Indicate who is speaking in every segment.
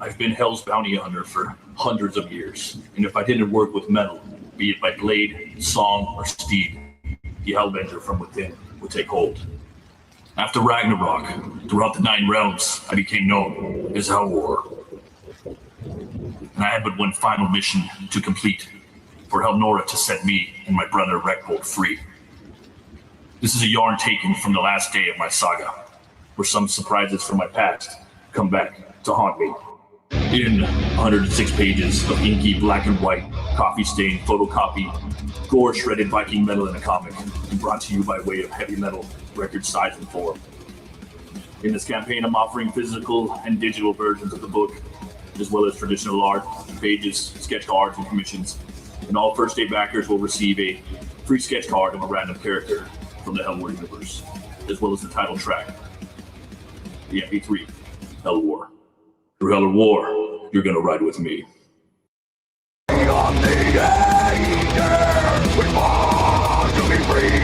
Speaker 1: I've been Hell's bounty hunter for hundreds of years, and if I didn't work with metal, be it by blade, song, or steed, the Hellbender from within would take hold. After Ragnarok, throughout the 9 realms, I became known as HELWÄR. And I had but one final mission to complete, for Helnora to set me and my brother Rekbold free. This is a yarn taken from the last day of my saga, where some surprises from my past come back to haunt me. In 106 pages of inky black and white, coffee-stained photocopy, gore-shredded Viking metal in a comic, and brought to you by way of heavy metal record size and form. In this campaign, I'm offering physical and digital versions of the book, as well as traditional art, pages, sketch cards, and commissions. And all first day backers will receive a free sketch card of a random character from the HELWÄR universe, as well as the title track, the MP3, HELWÄR. Through hell or war, you're gonna ride with me. Beyond the ages, we want to be free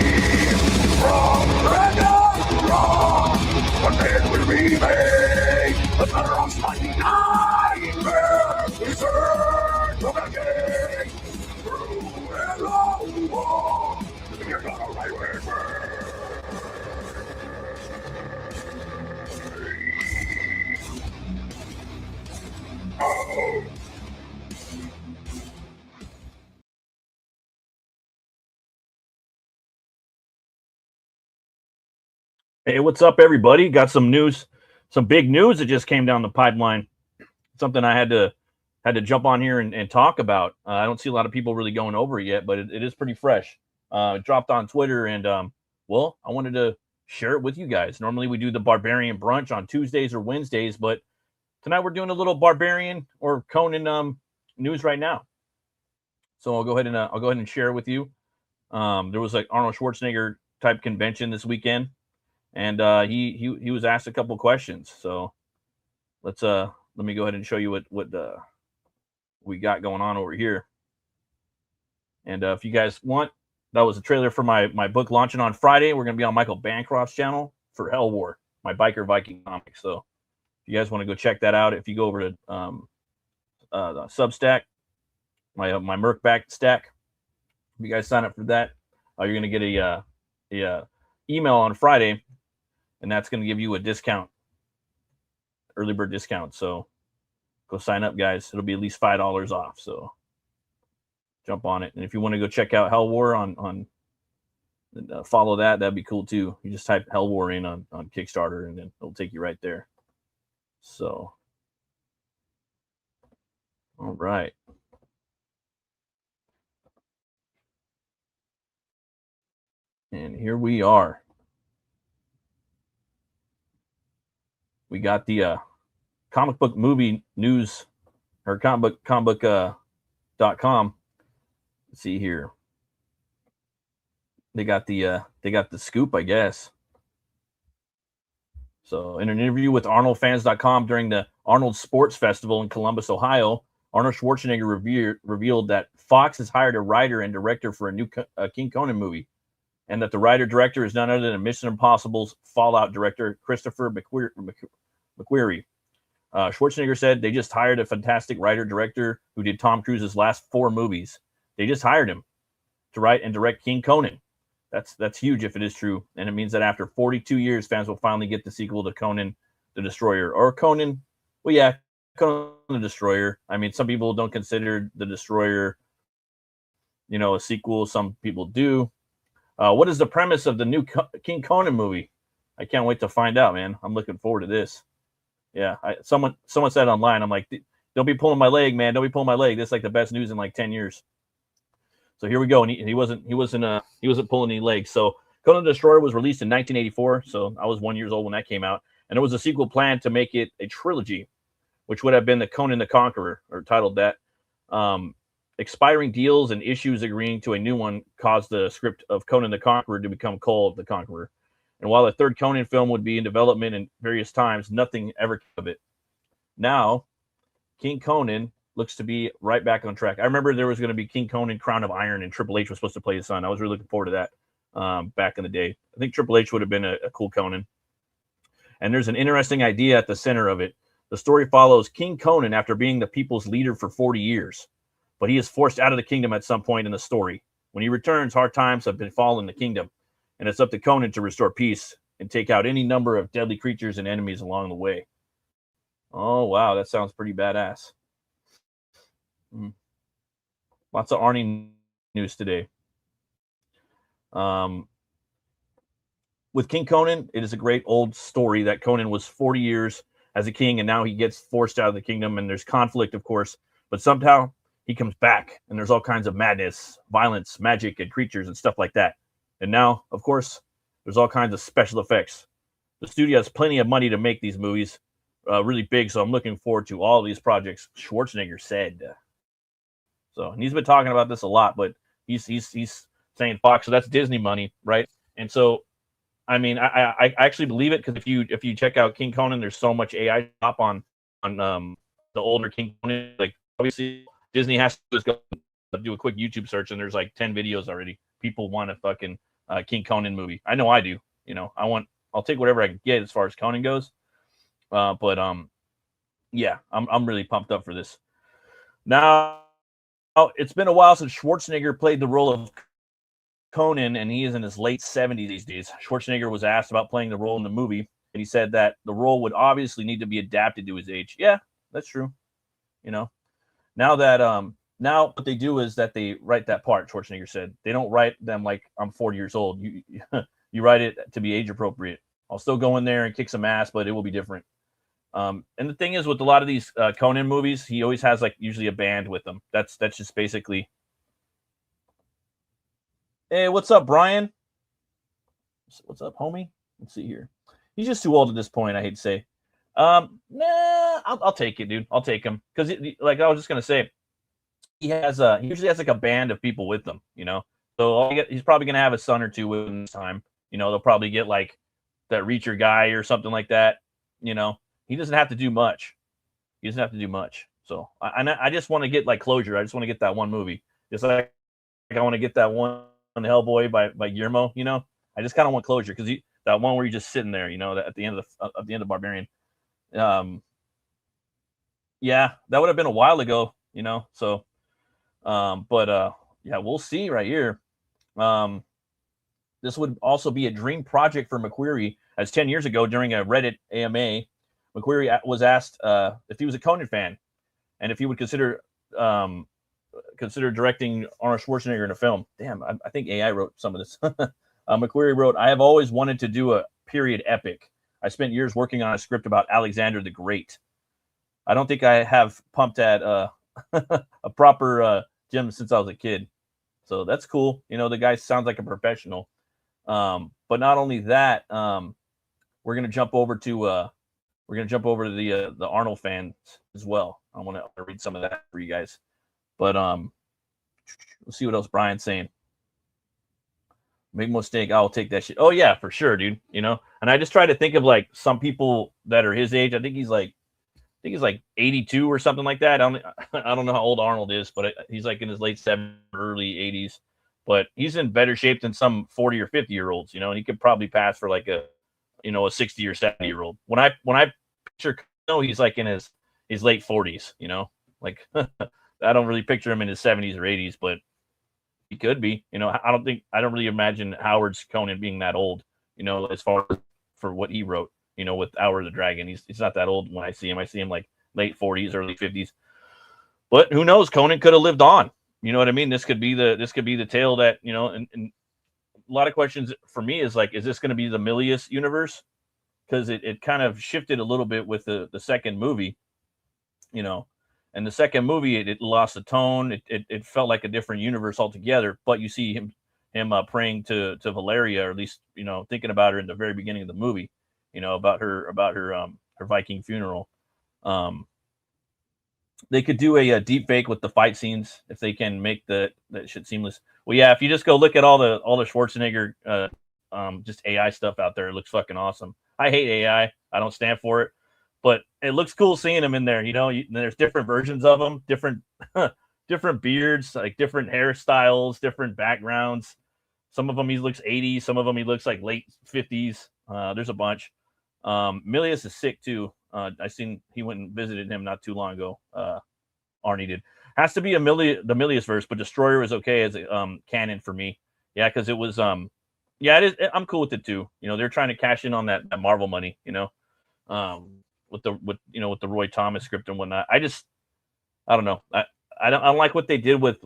Speaker 1: from random wrong. But then will be made the better of mighty nightmare. We search for the king through hell or war. You're gonna ride with me.
Speaker 2: Hey, what's up, everybody? Got some news, some big news that just came down the pipeline. Something I had to jump on here and talk about. I don't see a lot of people really going over it yet, but it is pretty fresh. It dropped on Twitter, and well, I wanted to share it with you guys. Normally, we do the Barbarian brunch on Tuesdays or Wednesdays, but tonight we're doing a little Barbarian or Conan news right now. So I'll go ahead and share it with you. There was like Arnold Schwarzenegger type convention this weekend. And he was asked a couple questions. So let me go ahead and show you what we got going on over here. And if you guys want, that was a trailer for my book launching on Friday. We're going to be on Michael Bancroft's channel for HELWÄR, my Biker Viking comic. So if you guys want to go check that out, if you go over to the Substack, my Merc back stack, if you guys sign up for that, you're going to get a email on Friday. And that's going to give you a discount, early bird discount. So go sign up, guys. It'll be at least $5 off. So jump on it. And if you want to go check out HELWÄR on follow that'd be cool too. You just type HELWÄR in on Kickstarter, and then it'll take you right there. So, all right. And here we are. We got the comic book movie news, or comicbook.com. Let's see here. They got the scoop, I guess. So in an interview with ArnoldFans.com during the Arnold Sports Festival in Columbus, Ohio, Arnold Schwarzenegger revealed that Fox has hired a writer and director for a new King Conan movie, and that the writer-director is none other than Mission Impossible's Fallout director, Christopher McQuarrie. Schwarzenegger said they just hired a fantastic writer-director who did Tom Cruise's last 4 movies. They just hired him to write and direct King Conan. That's huge if it is true. And it means that after 42 years, fans will finally get the sequel to Conan the Destroyer. Or Conan, well, yeah, Conan the Destroyer. I mean, some people don't consider the Destroyer, a sequel. Some people do. What is the premise of the new King Conan movie? I can't wait to find out, man. I'm looking forward to this. Yeah, someone said online, I'm like, don't be pulling my leg, man. Don't be pulling my leg. This is like the best news in like 10 years. So here we go. And he wasn't pulling any legs. So Conan the Destroyer was released in 1984. So I was 1 year old when that came out. And there was a sequel planned to make it a trilogy, which would have been the Conan the Conqueror, or titled that. Expiring deals and issues agreeing to a new one caused the script of Conan the Conqueror to become Cole the Conqueror. And while a third Conan film would be in development in various times, nothing ever came of it. Now, King Conan looks to be right back on track. I remember there was going to be King Conan Crown of Iron, and Triple H was supposed to play his son. I was really looking forward to that back in the day. I think Triple H would have been a cool Conan. And there's an interesting idea at the center of it. The story follows King Conan after being the people's leader for 40 years, but he is forced out of the kingdom at some point in the story. When he returns, hard times have befallen the kingdom, and it's up to Conan to restore peace and take out any number of deadly creatures and enemies along the way. Oh, wow, that sounds pretty badass. Lots of Arnie news today. With King Conan, it is a great old story that Conan was 40 years as a king, and now he gets forced out of the kingdom, and there's conflict, of course, but somehow he comes back, and there's all kinds of madness, violence, magic, and creatures and stuff like that. And now, of course, there's all kinds of special effects. The studio has plenty of money to make these movies really big, so I'm looking forward to all of these projects, Schwarzenegger said. So, and he's been talking about this a lot, but he's saying Fox, so that's Disney money, right? And so, I mean, I actually believe it, because if you check out King Conan, there's so much AI up on the older King Conan. Like, obviously, Disney has to just go do a quick YouTube search, and there's like 10 videos already. People want a fucking King Conan movie. I know I do. You know, I'll take whatever I can get as far as Conan goes. Yeah, I'm really pumped up for this. Now, it's been a while since Schwarzenegger played the role of Conan, and he is in his late 70s these days. Schwarzenegger was asked about playing the role in the movie, and he said that the role would obviously need to be adapted to his age. Yeah, that's true. You know, now what they do is that they write that part. Schwarzenegger said they don't write them like I'm 40 years old. You write it to be age appropriate. I'll still go in there and kick some ass, but it will be different. And the thing is, with a lot of these Conan movies, he always has like usually a band with him. That's just basically. Hey, what's up, Brian? What's up, homie? Let's see here. He's just too old at this point, I hate to say. Nah, I'll take it, dude. I'll take him, because like I was just gonna say, he usually has like a band of people with him, you know. So he's probably gonna have a son or two with him this time. You know, they'll probably get like that Reacher guy or something like that. You know, he doesn't have to do much. He doesn't have to do much. So I just want to get like closure. I just want to get that one movie. Just like I want to get that one on the Hellboy by Guillermo. You know, I just kind of want closure, because that one where you're just sitting there. You know, at the end of Barbarian. Yeah, that would have been a while ago. You know, so. Yeah, we'll see right here. This would also be a dream project for McQuarrie, as 10 years ago during a Reddit AMA, McQuarrie was asked if he was a Conan fan and if he would consider directing Arnold Schwarzenegger in a film. Damn, I think AI wrote some of this. McQuarrie wrote, "I have always wanted to do a period epic. I spent years working on a script about Alexander the Great. I don't think I have pumped at a proper gym since I was a kid." So that's cool. You know, the guy sounds like a professional. But not only that, we're gonna jump over to the Arnold fans as well. I want to read some of that for you guys. But let's see what else Brian's saying. Make mistake, I'll take that shit. Oh yeah, for sure, dude. You know, and I just try to think of like some people that are his age. I think he's like 82 or something like that. I don't know how old Arnold is, but he's like in his late 70s, early 80s. But he's in better shape than some 40 or 50-year-olds, you know, and he could probably pass for like a 60 or 70-year-old. When I picture, he's like in his late 40s, you know, like I don't really picture him in his 70s or 80s, but he could be. You know, I don't really imagine Howard's Conan being that old, you know, as far as for what he wrote. You know, with Hour of the Dragon, he's not that old when I see him. I see him like late 40s, early 50s. But who knows? Conan could have lived on. You know what I mean? This could be the tale that, you know, and a lot of questions for me is like, is this going to be the Milius universe? Because it kind of shifted a little bit with the second movie, you know, and the second movie it lost the tone. It felt like a different universe altogether. But you see him praying to Valeria, or at least, you know, thinking about her in the very beginning of the movie. You know, about her Viking funeral. They could do a deep fake with the fight scenes if they can make that shit seamless. Well, yeah, if you just go look at all the Schwarzenegger just AI stuff out there, it looks fucking awesome. I hate AI. I don't stand for it, but it looks cool seeing him in there. You know, there's different versions of them, different beards, like different hairstyles, different backgrounds. Some of them he looks 80s, some of them he looks like late 50s. There's a bunch. Milius is sick too. I seen he went and visited him not too long ago. Arnie did. Has to be the Milius verse, but Destroyer is okay as canon for me. Yeah, because it was yeah, it is. I'm cool with it too. You know, they're trying to cash in on that Marvel money. You know, with the Roy Thomas script and whatnot. I don't know. I don't like what they did with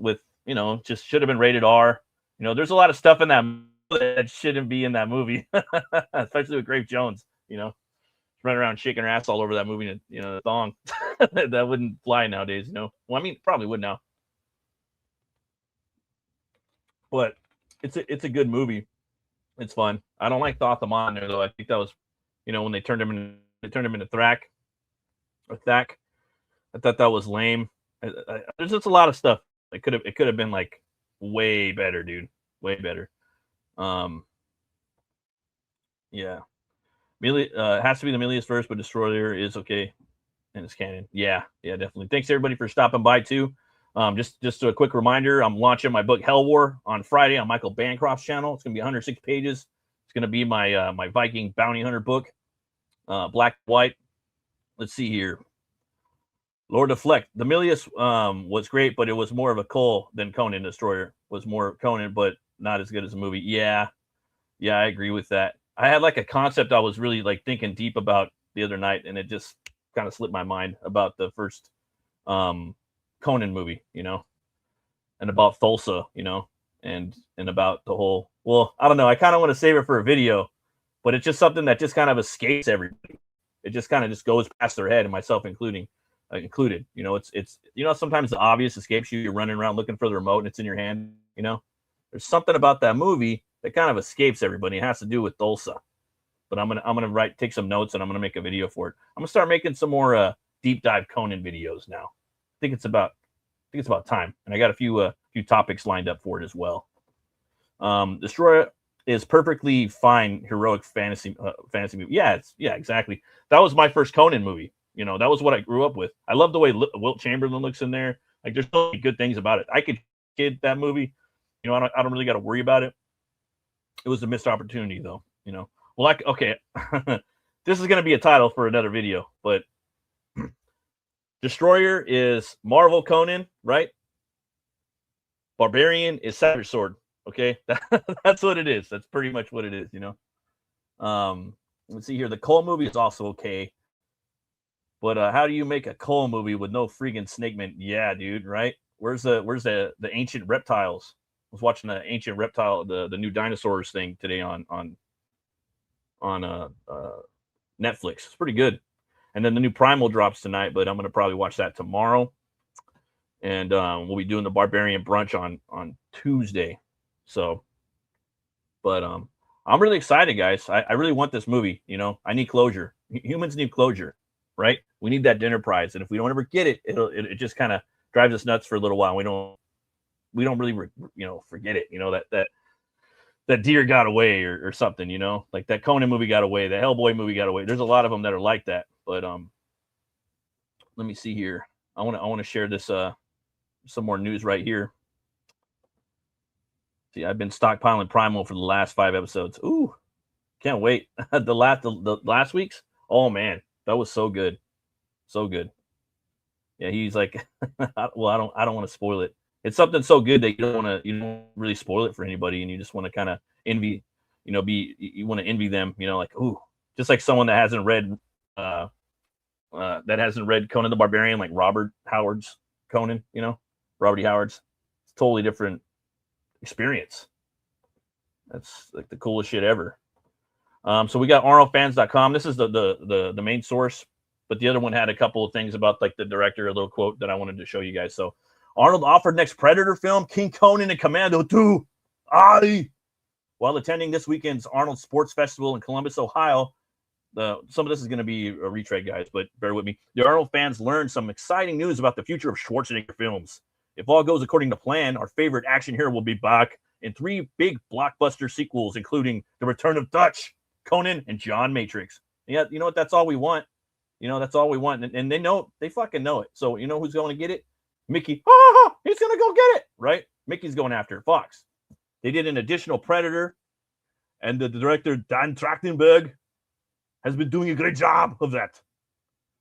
Speaker 2: just should have been rated R. You know, there's a lot of stuff in that that shouldn't be in that movie, especially with Grape Jones. You know, running around shaking her ass all over that movie, the thong. That wouldn't fly nowadays. You know, well, I mean, probably would now, but it's a good movie. It's fun. I don't like Thotham on there though. I think that was, when they turned him into Thrak or Thak. I thought that was lame. There's just a lot of stuff. It could have been like way better, dude. Way better. Yeah. It has to be the Milius verse, but Destroyer is okay, and it's canon. Yeah, definitely. Thanks everybody for stopping by too. Just a quick reminder, I'm launching my book HELWÄR on Friday on Michael Bancroft's channel. It's gonna be 106 pages. It's gonna be my my Viking bounty hunter book, black and white. Let's see here. Lord of Fleck. The Milius was great, but it was more of a Cole than Conan. Destroyer was more Conan, but not as good as a movie. Yeah, I agree with that. I had like a concept I was really like thinking deep about the other night, and it just kind of slipped my mind about the first Conan movie, and about Thulsa, and about the whole. Well, I don't know. I kind of want to save it for a video, but it's just something that just kind of escapes everybody. It just kind of just goes past their head, and myself included. It's sometimes the obvious escapes you. You're running around looking for the remote, and it's in your hand. There's something about that movie that kind of escapes everybody. It has to do with Thulsa. But I'm gonna take some notes, and I'm gonna make a video for it. I'm gonna start making some more deep dive Conan videos now. I think it's about time, and I got a few topics lined up for it as well. Destroyer is perfectly fine heroic fantasy movie. Yeah, exactly. That was my first Conan movie. That was what I grew up with. I love the way Wilt Chamberlain looks in there. Like, there's so many good things about it. I could kid that movie. I don't really got to worry about it. It was a missed opportunity, though. Well, okay. This is going to be a title for another video, but Destroyer is Marvel Conan, right? Barbarian is Savage Sword. Okay, that's what it is. That's pretty much what it is. Let's see here. The Cole movie is also okay. But how do you make a Cole movie with no freaking snake man? Yeah, dude, right? Where's the ancient reptiles? I was watching the ancient reptile, the new dinosaurs thing today on Netflix. It's pretty good. And then the new Primal drops tonight, but I'm gonna probably watch that tomorrow. And we'll be doing the Barbarian brunch on Tuesday. So, but I'm really excited, guys. I really want this movie. I need closure. Humans need closure, right? We need that dinner prize, and if we don't ever get it, it just kind of drives us nuts for a little while. We don't really forget it. That deer got away or something. Like that Conan movie got away, the Hellboy movie got away. There's a lot of them that are like that. But let me see here. I want to share this some more news right here. See, I've been stockpiling Primal for the last 5 episodes. Ooh, can't wait. the last week's. Oh man, that was so good. So good. Yeah, he's like, well, I don't want to spoil it. It's something so good that you don't really spoil it for anybody, and you just want to kind of envy, you want to envy them, like, ooh, just like someone that hasn't read Conan the Barbarian, like Robert Howard's Conan, Robert E. Howard's. It's a totally different experience. That's like the coolest shit ever. So we got arnoldfans.com. This is the main source, but the other one had a couple of things about like the director, a little quote that I wanted to show you guys. So Arnold offered next Predator film, King Conan and Commando 2. While attending this weekend's Arnold Sports Festival in Columbus, Ohio. Some of this is going to be a retread, guys, but bear with me. The Arnold fans learned some exciting news about the future of Schwarzenegger films. If all goes according to plan, our favorite action hero will be back in 3 big blockbuster sequels, including The Return of Dutch, Conan, and John Matrix. Yeah, you know what? That's all we want. That's all we want. And they fucking know it. So you know who's going to get it? Mickey. He's going to go get it, right? Mickey's going after it. Fox. They did an additional Predator, and the director, Dan Trachtenberg, has been doing a great job of that.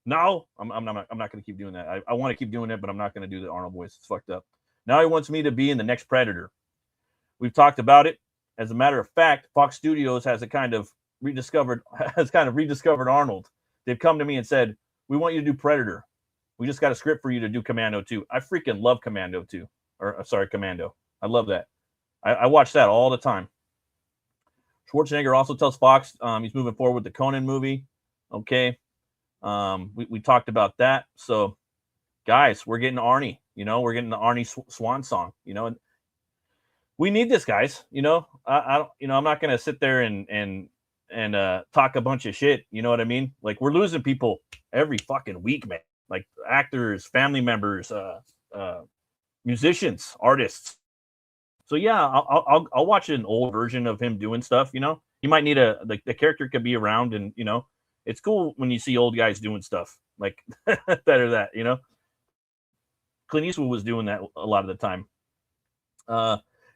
Speaker 2: Now, I'm not going to keep doing that. I want to keep doing it, but I'm not going to do the Arnold voice. It's fucked up. Now he wants me to be in the next Predator. We've talked about it. As a matter of fact, Fox Studios has kind of rediscovered Arnold. They've come to me and said, we want you to do Predator. We just got a script for you to do Commando 2. I freaking love Commando 2. Commando. I love that. I watch that all the time. Schwarzenegger also tells Fox he's moving forward with the Conan movie. Okay. We talked about that. So, guys, we're getting Arnie. We're getting the Arnie swan song. And we need this, guys. I don't. I'm not gonna sit there and talk a bunch of shit. You know what I mean? Like, we're losing people every fucking week, man. Like actors, family members, musicians, artists. So yeah, I'll watch an old version of him doing stuff. You might need the character could be around, and it's cool when you see old guys doing stuff like that or that. Clint Eastwood was doing that a lot of the time.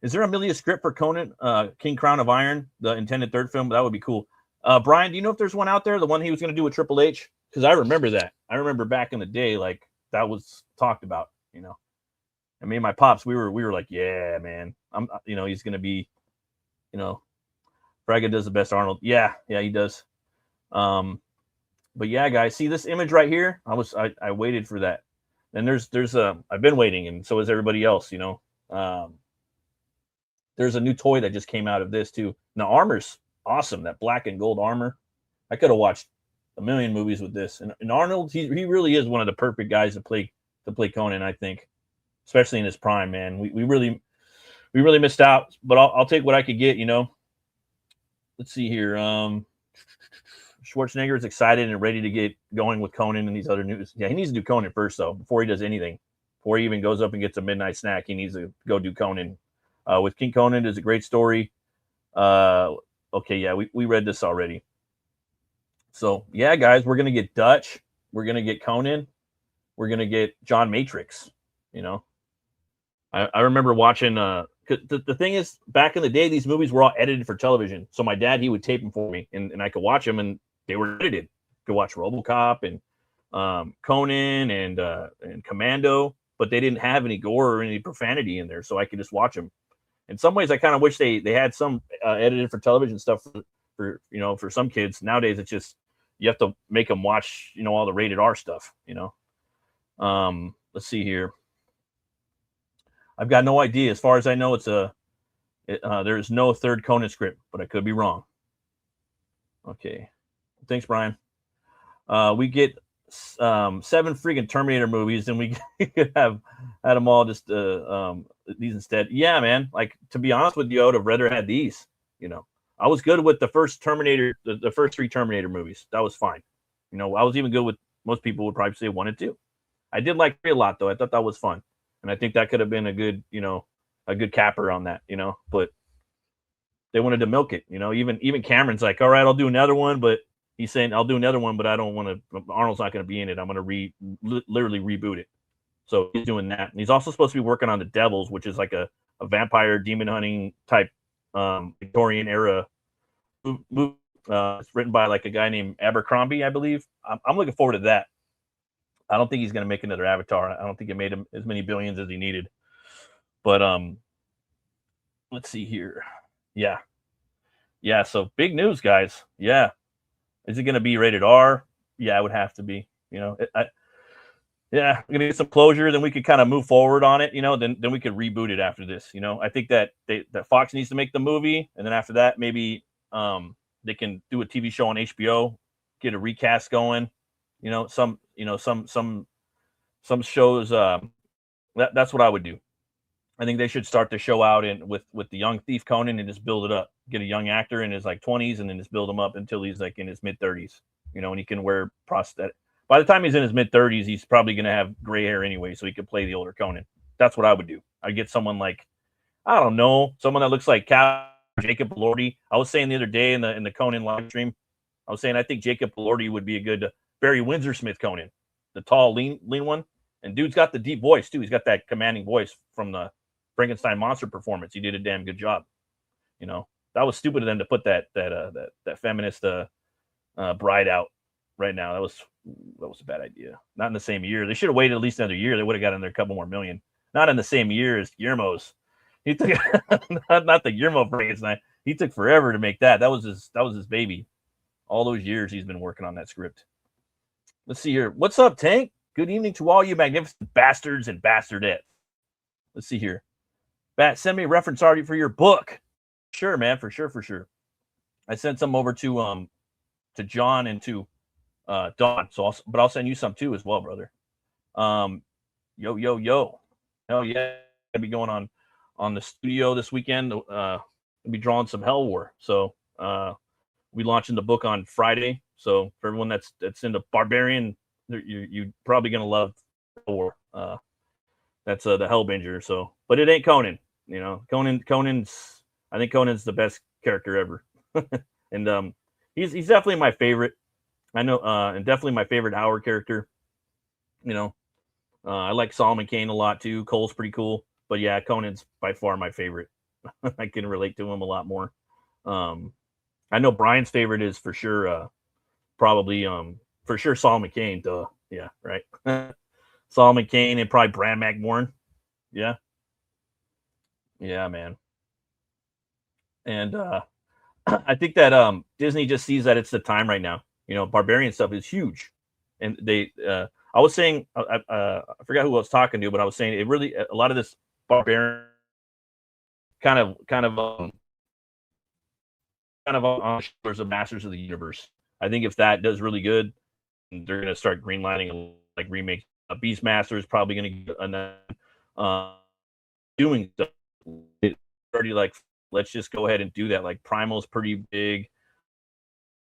Speaker 2: Is there a Milius script for Conan, King Crown of Iron, the intended third film? That would be cool. Brian, do you know if there's one out there, the one he was going to do with Triple H? Because I remember that. I remember back in the day, like that was talked about. And me and my pops, we were like, yeah, man, he's going to be, Braga does the best Arnold. Yeah, he does. But yeah, guys, see this image right here? I waited for that. And I've been waiting, and so is everybody else. There's a new toy that just came out of this too. Now, armor's awesome. That black and gold armor. I could have watched a million movies with this. And Arnold, he really is one of the perfect guys to play Conan, I think, especially in his prime, man. We really missed out, but I'll take what I could get. Let's see here. Schwarzenegger is excited and ready to get going with Conan and these other news. Yeah, he needs to do Conan first, though, before he does anything. Before he even goes up and gets a midnight snack, he needs to go do Conan. With King Conan is a great story. Okay, yeah, we read this already. So, yeah, guys, we're going to get Dutch. We're going to get Conan. We're going to get John Matrix, I remember watching the thing is, back in the day, these movies were all edited for television. So my dad, he would tape them for me, and I could watch them, and they were edited. I could watch RoboCop and Conan and Commando, but they didn't have any gore or any profanity in there, so I could just watch them. In some ways, I kind of wish they had some edited for television stuff for some kids. Nowadays, it's just you have to make them watch all the rated R stuff. Let's see here. I've got no idea. As far as I know, there's no third Conan script, but I could be wrong. Okay. Thanks, Brian. We get 7 freaking Terminator movies, and we could have had them all just these instead. Yeah, man. Like, to be honest with you, I would have rather had these. I was good with the first Terminator, the first 3 Terminator movies. That was fine. I was even good with, most people would probably say 1 and 2. I did like 3 a lot, though. I thought that was fun. And I think that could have been a good capper on that, but they wanted to milk it, even Cameron's like, all right, I'll do another one, but he's saying I'll do another one, but I don't want to, Arnold's not going to be in it. I'm going to literally reboot it. So he's doing that. And he's also supposed to be working on The Devils, which is like a vampire demon hunting type Victorian era movie. It's written by like a guy named Abercrombie, I believe. I'm looking forward to that. I don't think he's going to make another Avatar. I don't think it made him as many billions as he needed. But let's see here. Yeah. So big news, guys. Yeah. Is it going to be rated R? Yeah, it would have to be. We're going to get some closure. Then we could kind of move forward on it. Then we could reboot it after this. I think that Fox needs to make the movie, and then after that, maybe they can do a TV show on HBO, get a recast going. Some shows. That's what I would do. I think they should start the show out with the young thief Conan and just build it up. Get a young actor in his like 20s and then just build him up until he's like in his mid 30s. And he can wear prosthetic. By the time he's in his mid 30s, he's probably going to have gray hair anyway, so he could play the older Conan. That's what I would do. I'd get someone like, I don't know, someone that looks like Jacob Elordi. I was saying the other day in the Conan live stream, I was saying I think Jacob Elordi would be a good Barry Windsor Smith Conan, the tall, lean one. And dude's got the deep voice too. He's got that commanding voice from the Frankenstein monster performance. He did a damn good job. That was stupid of them to put that feminist Bride out right now. That was a bad idea. Not in the same year. They should have waited at least another year. They would have gotten there a couple more million. Not in the same year as Guillermo's. He took not the Guillermo Frankenstein. He took forever to make that. That was his baby. All those years he's been working on that script. Let's see here. What's up, Tank? Good evening to all you magnificent bastards and bastardettes. Let's see here. Bat, send me a reference art for your book. Sure, man, for sure. I sent some over to John and to Dawn. So I'll send you some too as well, brother. Yo. Hell yeah. I'll be going on the studio this weekend. I'll be drawing some HELWÄR. So we'll be launching the book on Friday. So for everyone that's into barbarian, you're probably gonna love HELWÄR. That's the Hellbender. So, but it ain't Conan. You know, I think Conan's the best character ever. And he's definitely my favorite. I know, and definitely my favorite HELWÄR character. You know, I like Solomon Kane a lot too. Cole's pretty cool, but yeah, Conan's by far my favorite. I can relate to him a lot more. I know Brian's favorite is for sure, probably for sure Solomon Kane. Duh, yeah, right. Solomon Kane and probably Brad McMorn. Yeah, man. And I think that Disney just sees that it's the time right now. You know, barbarian stuff is huge, and they. I was saying, I forgot who I was talking to, but I was saying it really a lot of this barbarian kind of on the shoulders of Masters of the Universe. I think if that does really good, they're going to start greenlighting like remakes. Beastmaster is probably going to get doing stuff. It's already like, let's just go ahead and do that. Like Primal's pretty big.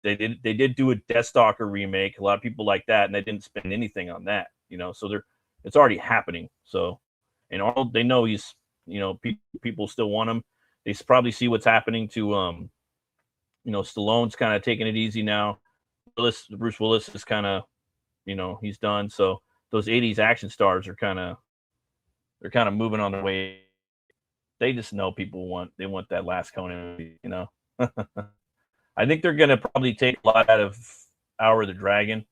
Speaker 2: They did do a Deathstalker remake. A lot of people like that, and they didn't spend anything on that. You know, so it's already happening. So, and all they know he's, you know, people still want him. They probably see what's happening to you know, Stallone's kind of taking it easy now. Bruce Willis is kind of, you know, he's done. So those 80s action stars are kind of moving on their way. They just know people want that last Conan movie, you know. I think they're gonna probably take a lot out of Hour of the Dragon.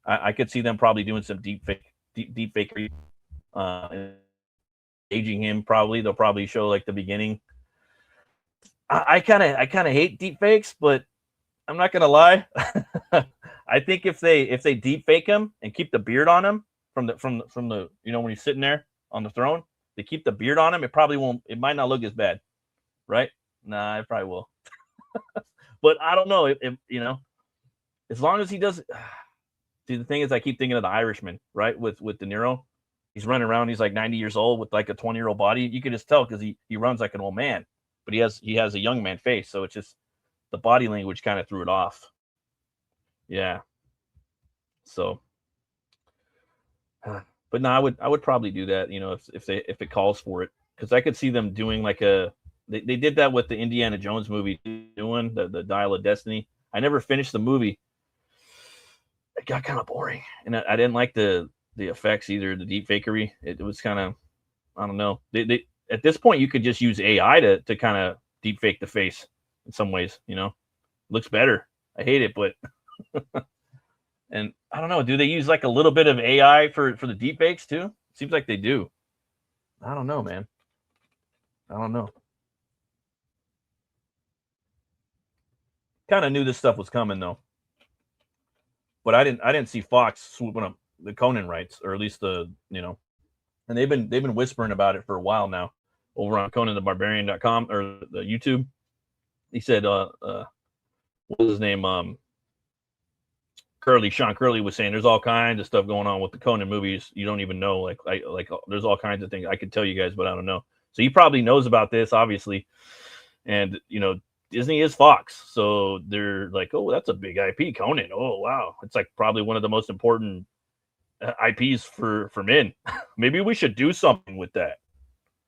Speaker 2: I could see them probably doing some deep fakery, aging him. Probably they'll probably show like the beginning. I kind of hate deep fakes, but I'm not gonna lie. I think if they deep fake him and keep the beard on him from the you know, when he's sitting there on the throne, they keep the beard on him. It probably won't. It might not look as bad, right? Nah, it probably will. But I don't know if you know, as long as he does. See, the thing is, I keep thinking of The Irishman, right? With De Niro, he's running around. He's like 90 years old with like a 20-year-old body. You can just tell because he runs like an old man, but he has a young man face. So it's just the body language kind of threw it off. Yeah. So, but no, I would probably do that. You know, if it calls for it, because I could see them doing like they did that with the Indiana Jones movie, doing the Dial of Destiny. I never finished the movie. It got kind of boring, and I didn't like the effects either. The deep fakery, it was kind of, I don't know. They at this point you could just use AI to kind of deep fake the face in some ways. You know, looks better. I hate it, but and I don't know. Do they use like a little bit of AI for the deep fakes too? Seems like they do. I don't know, man. I don't know. Kind of knew this stuff was coming though, but I didn't see Fox swooping up the Conan rights, or at least the, you know, and they've been whispering about it for a while now over on ConanTheBarbarian.com or the YouTube. He said, what was his name? Sean Curley was saying there's all kinds of stuff going on with the Conan movies. You don't even know, like there's all kinds of things I could tell you guys, but I don't know. So he probably knows about this, obviously, and you know, Disney is Fox, so they're like, oh, that's a big IP, Conan. Oh, wow, it's like probably one of the most important IPs for men. Maybe we should do something with that.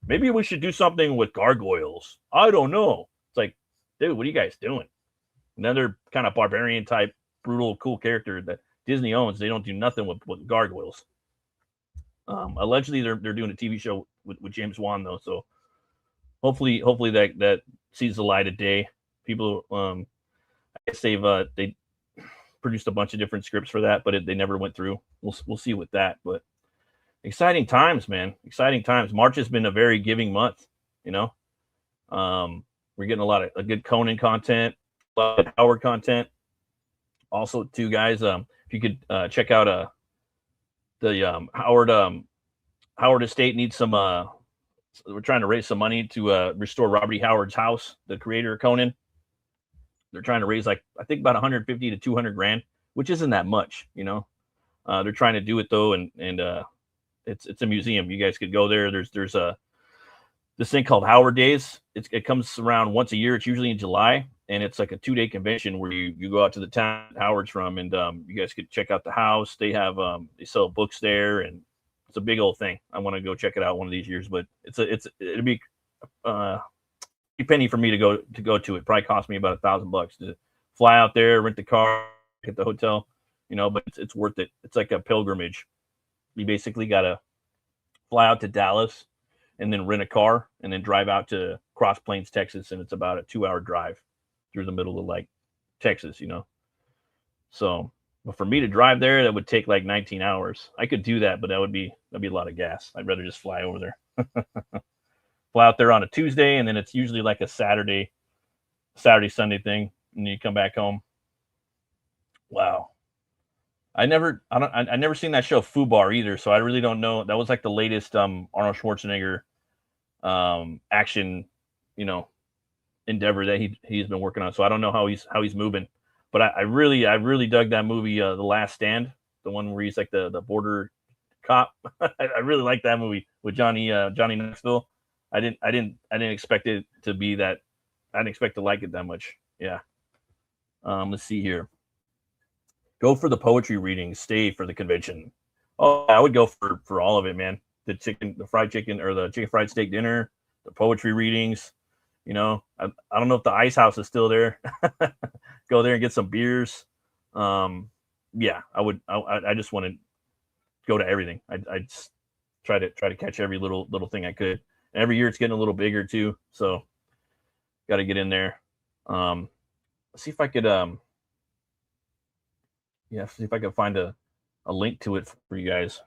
Speaker 2: Maybe we should do something with gargoyles. I don't know. It's like, dude, what are you guys doing? Another kind of barbarian type, brutal, cool character that Disney owns. They don't do nothing with gargoyles. Allegedly, they're doing a TV show with James Wan though, so hopefully that sees the light of day. People, I guess they produced a bunch of different scripts for that, but they never went through. We'll see with that. But exciting times, man. Exciting times. March has been a very giving month. You know, we're getting a lot of good Conan content, a lot of Howard content. Also, too, guys, if you could check out the Howard estate needs some. We're trying to raise some money to restore Robert E. Howard's house, the creator of Conan. They're trying to raise like I think about 150 to 200 grand, which isn't that much, you know. They're trying to do it though, and it's a museum. You guys could go there. There's this thing called Howard Days. It comes around once a year. It's usually in July, and it's like a 2-day convention where you go out to the town Howard's from, and you guys could check out the house. They have they sell books there, and it's a big old thing. I want to go check it out one of these years, but it'd be a penny for me to go to it. Probably cost me about $1,000 to fly out there, rent the car, get the hotel, you know. But it's worth it. It's like a pilgrimage. You basically got to fly out to Dallas and then rent a car and then drive out to Cross Plains, Texas, and it's about a 2-hour drive through the middle of like Texas, you know. So, but for me to drive there, that would take like 19 hours. I could do that, but that'd be a lot of gas. I'd rather just fly over there. Fly out there on a Tuesday, and then it's usually like a Saturday, Sunday thing, and you come back home. Wow. I never seen that show FUBAR either, so I really don't know. That was like the latest Arnold Schwarzenegger action, you know, endeavor that he's been working on. So I don't know how he's moving. But I really dug that movie, The Last Stand, the one where he's like the border cop. I really like that movie with Johnny Knoxville. I didn't expect it to be that. I didn't expect to like it that much. Yeah. Let's see here. Go for the poetry readings. Stay for the convention. Oh, I would go for all of it, man. The fried chicken or the chicken fried steak dinner, the poetry readings. You know, I don't know if the Ice House is still there. Go there and get some beers. Yeah, I would. I just want to go to everything. I just try to catch every little thing I could. And every year it's getting a little bigger too. So got to get in there. Let's see if I could. Yeah, see if I can find a link to it for you guys.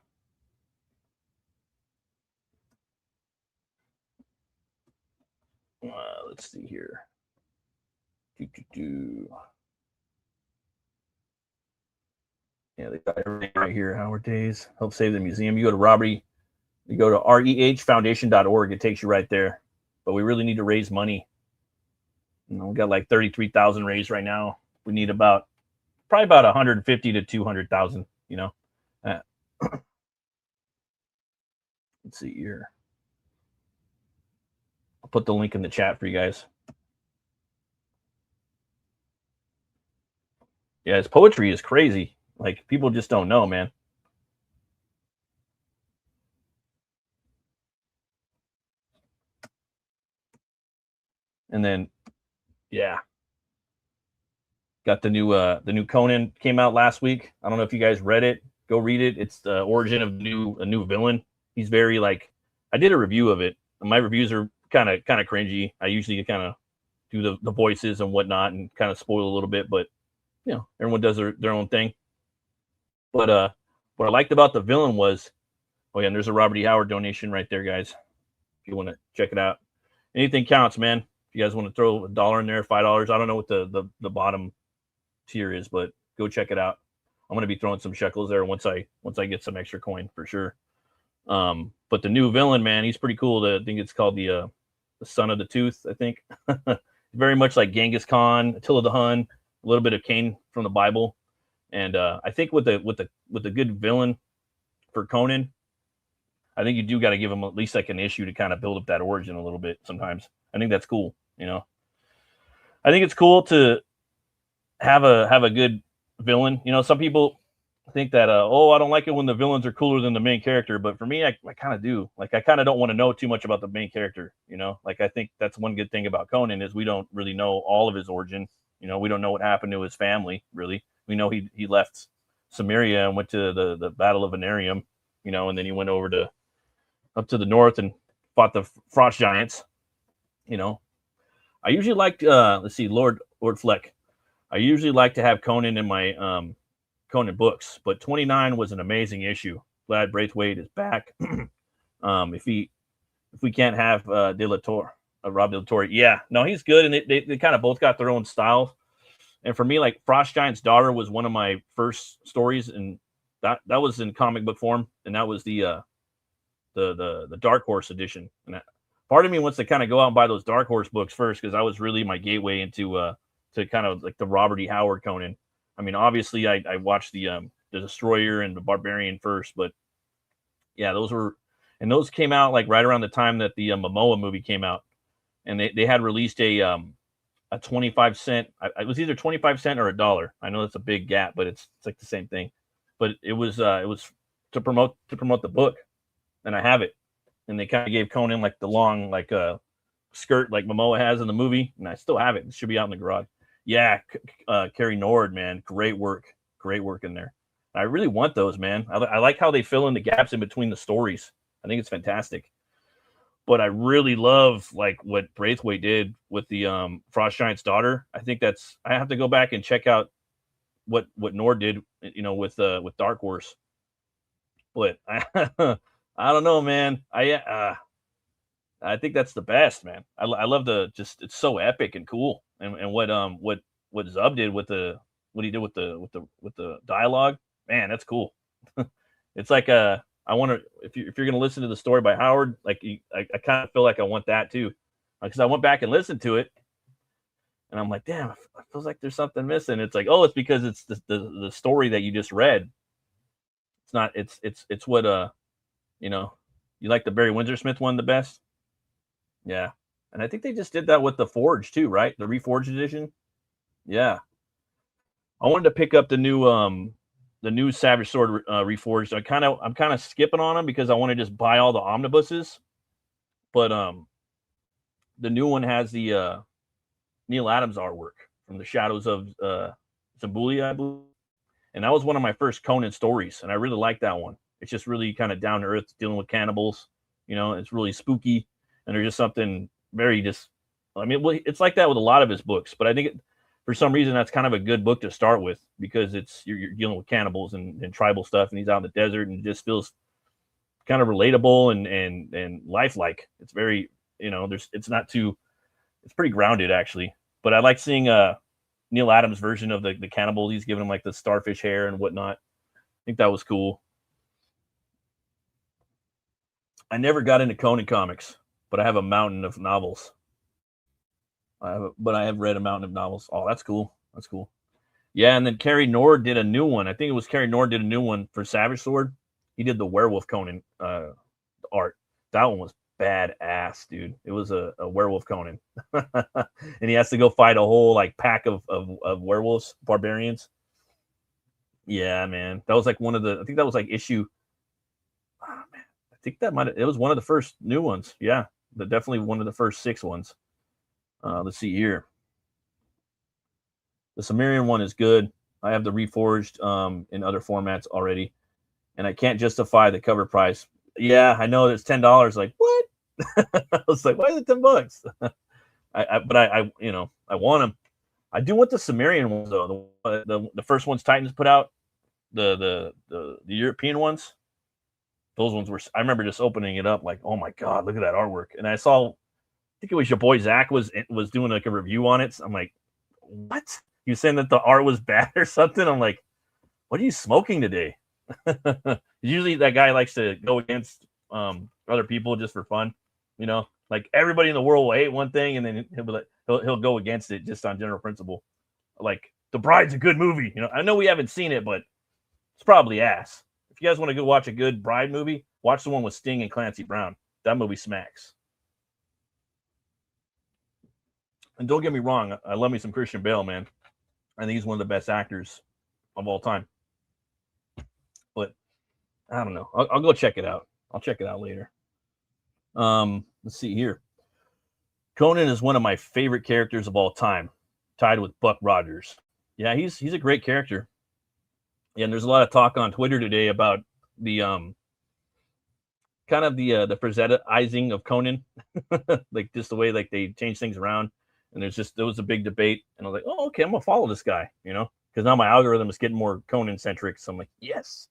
Speaker 2: Let's see here. Yeah, they got everything right here. Howard Days. Help save the museum. You go to you go to rehfoundation.org. It takes you right there. But we really need to raise money. You know, we got like 33,000 raised right now. We need probably about 150 to 200,000, you know. Let's see here. I'll put the link in the chat for you guys. Yeah, his poetry is crazy. Like, people just don't know, man. And then, yeah. Got the new Conan came out last week. I don't know if you guys read it. Go read it. It's the origin of a new villain. He's very like, I did a review of it. My reviews are kind of cringy. I usually kind of do the voices and whatnot and kind of spoil a little bit, but you know, everyone does their own thing. But what I liked about the villain was, oh yeah, and there's a Robert E. Howard donation right there, guys. If you want to check it out, anything counts, man. If you guys want to throw $1 in there, $5, I don't know what the bottom tier is, but go check it out. I'm going to be throwing some shekels there once I get some extra coin for sure. But the new villain, man, he's pretty cool. I think it's called the Son of the Tooth, I think. Very much like Genghis Khan, Attila the Hun, a little bit of Cain from the Bible. And I think with the good villain for Conan, I think you do got to give him at least like an issue to kind of build up that origin a little bit sometimes. I think that's cool, you know. I think it's cool to have a good villain. You know, some people think that I don't like it when the villains are cooler than the main character, but for me, I kind of do. Like, I kind of don't want to know too much about the main character, you know. Like, I think that's one good thing about Conan is we don't really know all of his origin. You know, we don't know what happened to his family, really. We know he left Samaria and went to the Battle of Venarium, you know, and then he went over up to the north and fought the frost giants. You know, I usually liked let's see, Lord Fleck. I usually like to have Conan in my Conan books, but 29 was an amazing issue. Glad Braithwaite is back. If we can't have De La Torre, Rob De La Torre, yeah, no, he's good, and they kind of both got their own style. And for me, like Frost Giant's Daughter was one of my first stories, and that was in comic book form, and that was the Dark Horse edition. And part of me wants to kind of go out and buy those Dark Horse books first, because I was really my gateway into to kind of like the Robert E. Howard Conan. I mean, obviously, I watched the Destroyer and the Barbarian first, but yeah, those came out like right around the time that the Momoa movie came out, and they had released a 25-cent. It was either 25 cents or $1. I know that's a big gap, but it's like the same thing. But it was to promote the book, and I have it. And they kind of gave Conan like the long skirt like Momoa has in the movie, and I still have it. It should be out in the garage. Yeah, Carrie Nord, man, great work in there. I really want those, man. I like how they fill in the gaps in between the stories. I think it's fantastic. But I really love like what Braithwaite did with the Frost Giant's Daughter. I think I have to go back and check out what Nord did, with Dark Horse. But I don't know, man. I think that's the best, man. I love it's so epic and cool. And what Zub did with what he did with the dialogue, man, that's cool. It's like I wonder if you're going to listen to the story by Howard, like I kind of feel like I want that too, because I went back and listened to it, and I'm like, damn, it feels like there's something missing. It's like, oh, it's because it's the story that you just read. It's not. It's what you like the Barry Windsor Smith one the best. Yeah, and I think they just did that with the Forge too, right? The Reforged edition. Yeah, I wanted to pick up the new Savage Sword Reforged. I'm kind of skipping on them because I want to just buy all the omnibuses. But the new one has the Neil Adams artwork from the Shadows of Zambulia, I believe. And that was one of my first Conan stories, and I really like that one. It's just really kind of down to earth, dealing with cannibals. It's really spooky, and there's just something very it's like that with a lot of his books. But I think for some reason that's kind of a good book to start with, because you're dealing with cannibals and tribal stuff, and he's out in the desert, and it just feels kind of relatable and lifelike. It's very it's pretty grounded actually. But I like seeing Neil Adams' version of the cannibal. He's giving him like the starfish hair and whatnot. I think that was cool. I never got into Conan comics, but I have a mountain of novels. I have read a mountain of novels. Oh, that's cool. That's cool. Yeah, and then Carrie Nord did a new one. I think it was Carrie Nord did a new one for Savage Sword. He did the Werewolf Conan art. That one was badass, dude. It was a Werewolf Conan. And he has to go fight a whole like pack of werewolves, barbarians. Yeah, man. That was like I think that was like issue. Oh, man. I think it was one of the first new ones. Yeah, definitely one of the first 6 ones. Let's see here. The Sumerian one is good. I have the Reforged in other formats already, and I can't justify the cover price. Yeah, I know it's $10. Like, what? I was like, why is it $10? I want them. I do want the Sumerian ones though. The first ones Titans put out, the European ones. Those ones were. I remember just opening it up like, oh my god, look at that artwork. And I saw, I think it was your boy Zach was doing like a review on it. So I'm like, what? You saying that the art was bad or something? I'm like, what are you smoking today? Usually that guy likes to go against other people just for fun, like everybody in the world will hate one thing, and then he'll go against it just on general principle. Like The Bride's a good movie. I know we haven't seen it, but it's probably ass. If you guys want to go watch a good Bride movie, watch the one with Sting and Clancy Brown. That movie smacks. And don't get me wrong, I love me some Christian Bale, man. I think he's one of the best actors of all time. But I don't know. I'll go check it out. I'll check it out later. Let's see here. Conan is one of my favorite characters of all time, tied with Buck Rogers. Yeah, he's a great character. Yeah, and there's a lot of talk on Twitter today about the kind of the Frazettaizing of Conan, like just the way like they change things around. And there was a big debate, and I was like, oh, okay, I'm gonna follow this guy, because now my algorithm is getting more Conan centric. So I'm like, yes.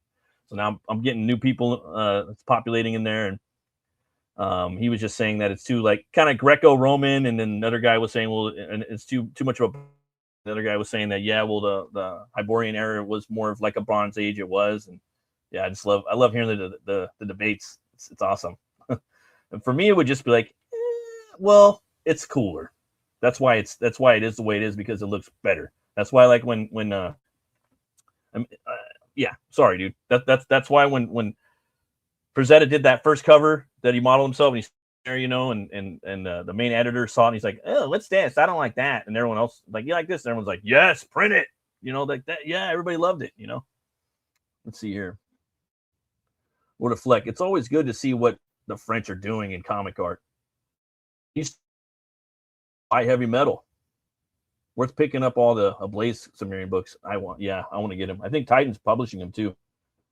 Speaker 2: So now I'm getting new people that's populating in there, and he was just saying that it's too like kind of Greco-Roman, and then another guy was saying, well, and it's too much of a. The other guy was saying that, yeah, well, the Hyborian era was more of like a Bronze Age. It was, and yeah, I love hearing the debates. It's awesome. And for me, it would just be like, well, it's cooler. That's why it is the way it is, because it looks better. That's why I like when yeah, sorry, dude. That's why when Frazetta did that first cover that he modeled himself, and he's there, and the main editor saw it, and he's like, oh, what's this? I don't like that. And everyone else like, you like this? And everyone's like, yes, print it. Like that. Yeah, everybody loved it. Let's see here. What a fleck. It's always good to see what the French are doing in comic art. He's buy heavy metal. Worth picking up all the Ablaze Sumerian books. I want to get him. I think Titan's publishing them too.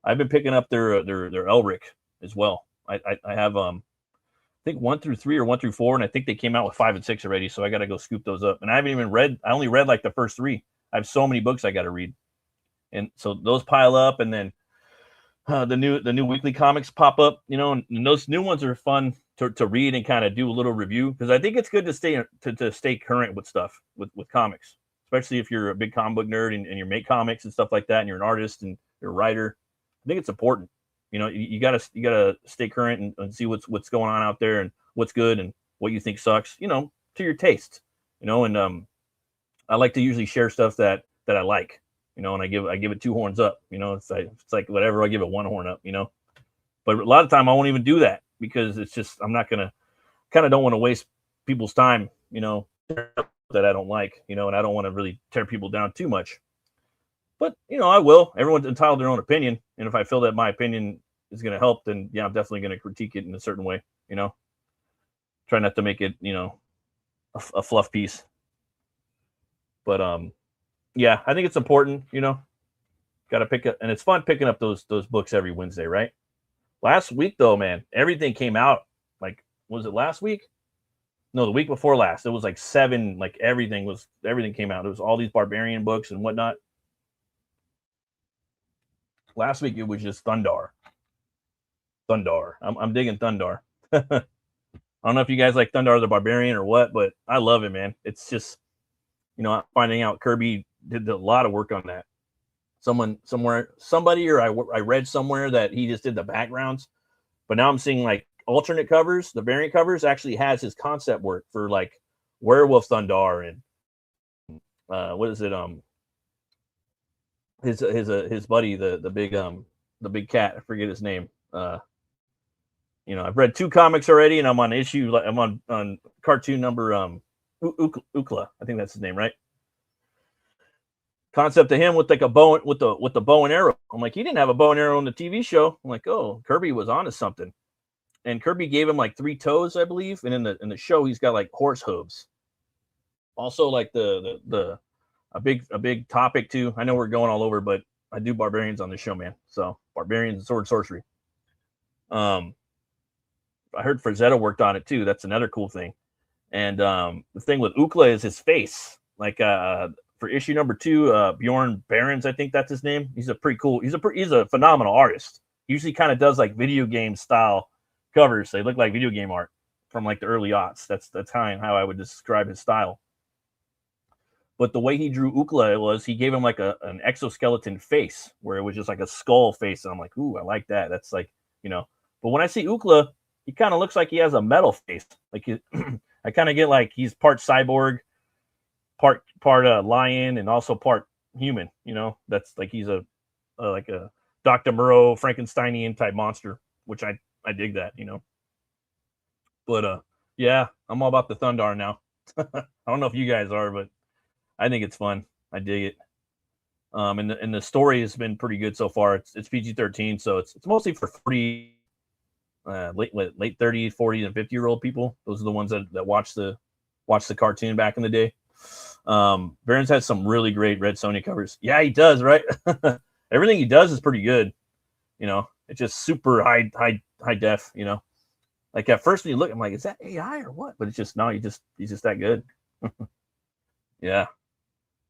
Speaker 2: I've been picking up their Elric as well. I have I think 1 through 3 or 1 through 4, and I think they came out with 5 and 6 already. So I got to go scoop those up. And I haven't even read. I only read like the first 3. I have so many books I got to read, and so those pile up, and then the new weekly comics pop up. And those new ones are fun to read and kind of do a little review, because I think it's good to stay current with stuff with comics, especially if you're a big comic book nerd and you make comics and stuff like that, and you're an artist and you're a writer. I think it's important. You gotta stay current and see what's going on out there and what's good and what you think sucks, to your taste, and I like to usually share stuff that I like, and I give it 2 horns up, it's like whatever, I give it 1 horn up, but a lot of time I won't even do that, because it's just, I'm not gonna, don't want to waste people's time, that I don't like, and I don't want to really tear people down too much. But, I will. Everyone's entitled to their own opinion. And if I feel that my opinion is going to help, then, yeah, I'm definitely going to critique it in a certain way, Try not to make it, a fluff piece. But, yeah, I think it's important, Got to pick up. And it's fun picking up those books every Wednesday, right? Last week, though, man, everything came out. Like, was it last week? No, the week before last. It was like 7, like everything came out. It was all these barbarian books and whatnot. Last week, it was just Thundar. I'm digging Thundar. I don't know if you guys like Thundar the Barbarian or what, but I love it, man. It's just, finding out Kirby did a lot of work on that. Somebody, or I read somewhere that he just did the backgrounds, but now I'm seeing like alternate covers. The variant covers actually has his concept work for like Werewolf Thundar and what is it? His buddy, the big cat. I forget his name. I've read 2 comics already, and I'm on cartoon number Ukla. I think that's his name, right? Concept to him with like a bow with the bow and arrow. I'm like, he didn't have a bow and arrow in the TV show. I'm like, oh, Kirby was onto something. And Kirby gave him like 3 toes, I believe, and in the show he's got like horse hooves. Also, like a big topic too. I know we're going all over, but I do barbarians on the show, man. So barbarians and sword and sorcery. I heard Frazetta worked on it too. That's another cool thing. And the thing with Ukla is his face. Like for issue number 2, Bjorn Barons, I think that's his name. He's a phenomenal artist. He usually kind of does like video game style covers. They look like video game art from like the early aughts. That's how I would describe his style. But the way he drew Ukla was he gave him like an exoskeleton face, where it was just like a skull face. And I'm like, ooh, I like that. That's like, But when I see Ukla, he kind of looks like he has a metal face. Like I kind of get like he's part cyborg, part lion, and also part human. That's like he's a Dr. Moreau Frankensteinian type monster, which I dig that. But yeah, I'm all about the Thundar now. I don't know if you guys are, but I think it's fun. I dig it. And the story has been pretty good so far. It's PG-13, so it's mostly for 40, late 30s, 40s, and 50-year-old people. Those are the ones that watch the cartoon back in the day. Barons has some really great Red Sonja covers. Yeah, he does, right? Everything he does is pretty good. It's just super high def. Like at first when you look, I'm like, is that AI or what? But it's just no, he's just that good. Yeah.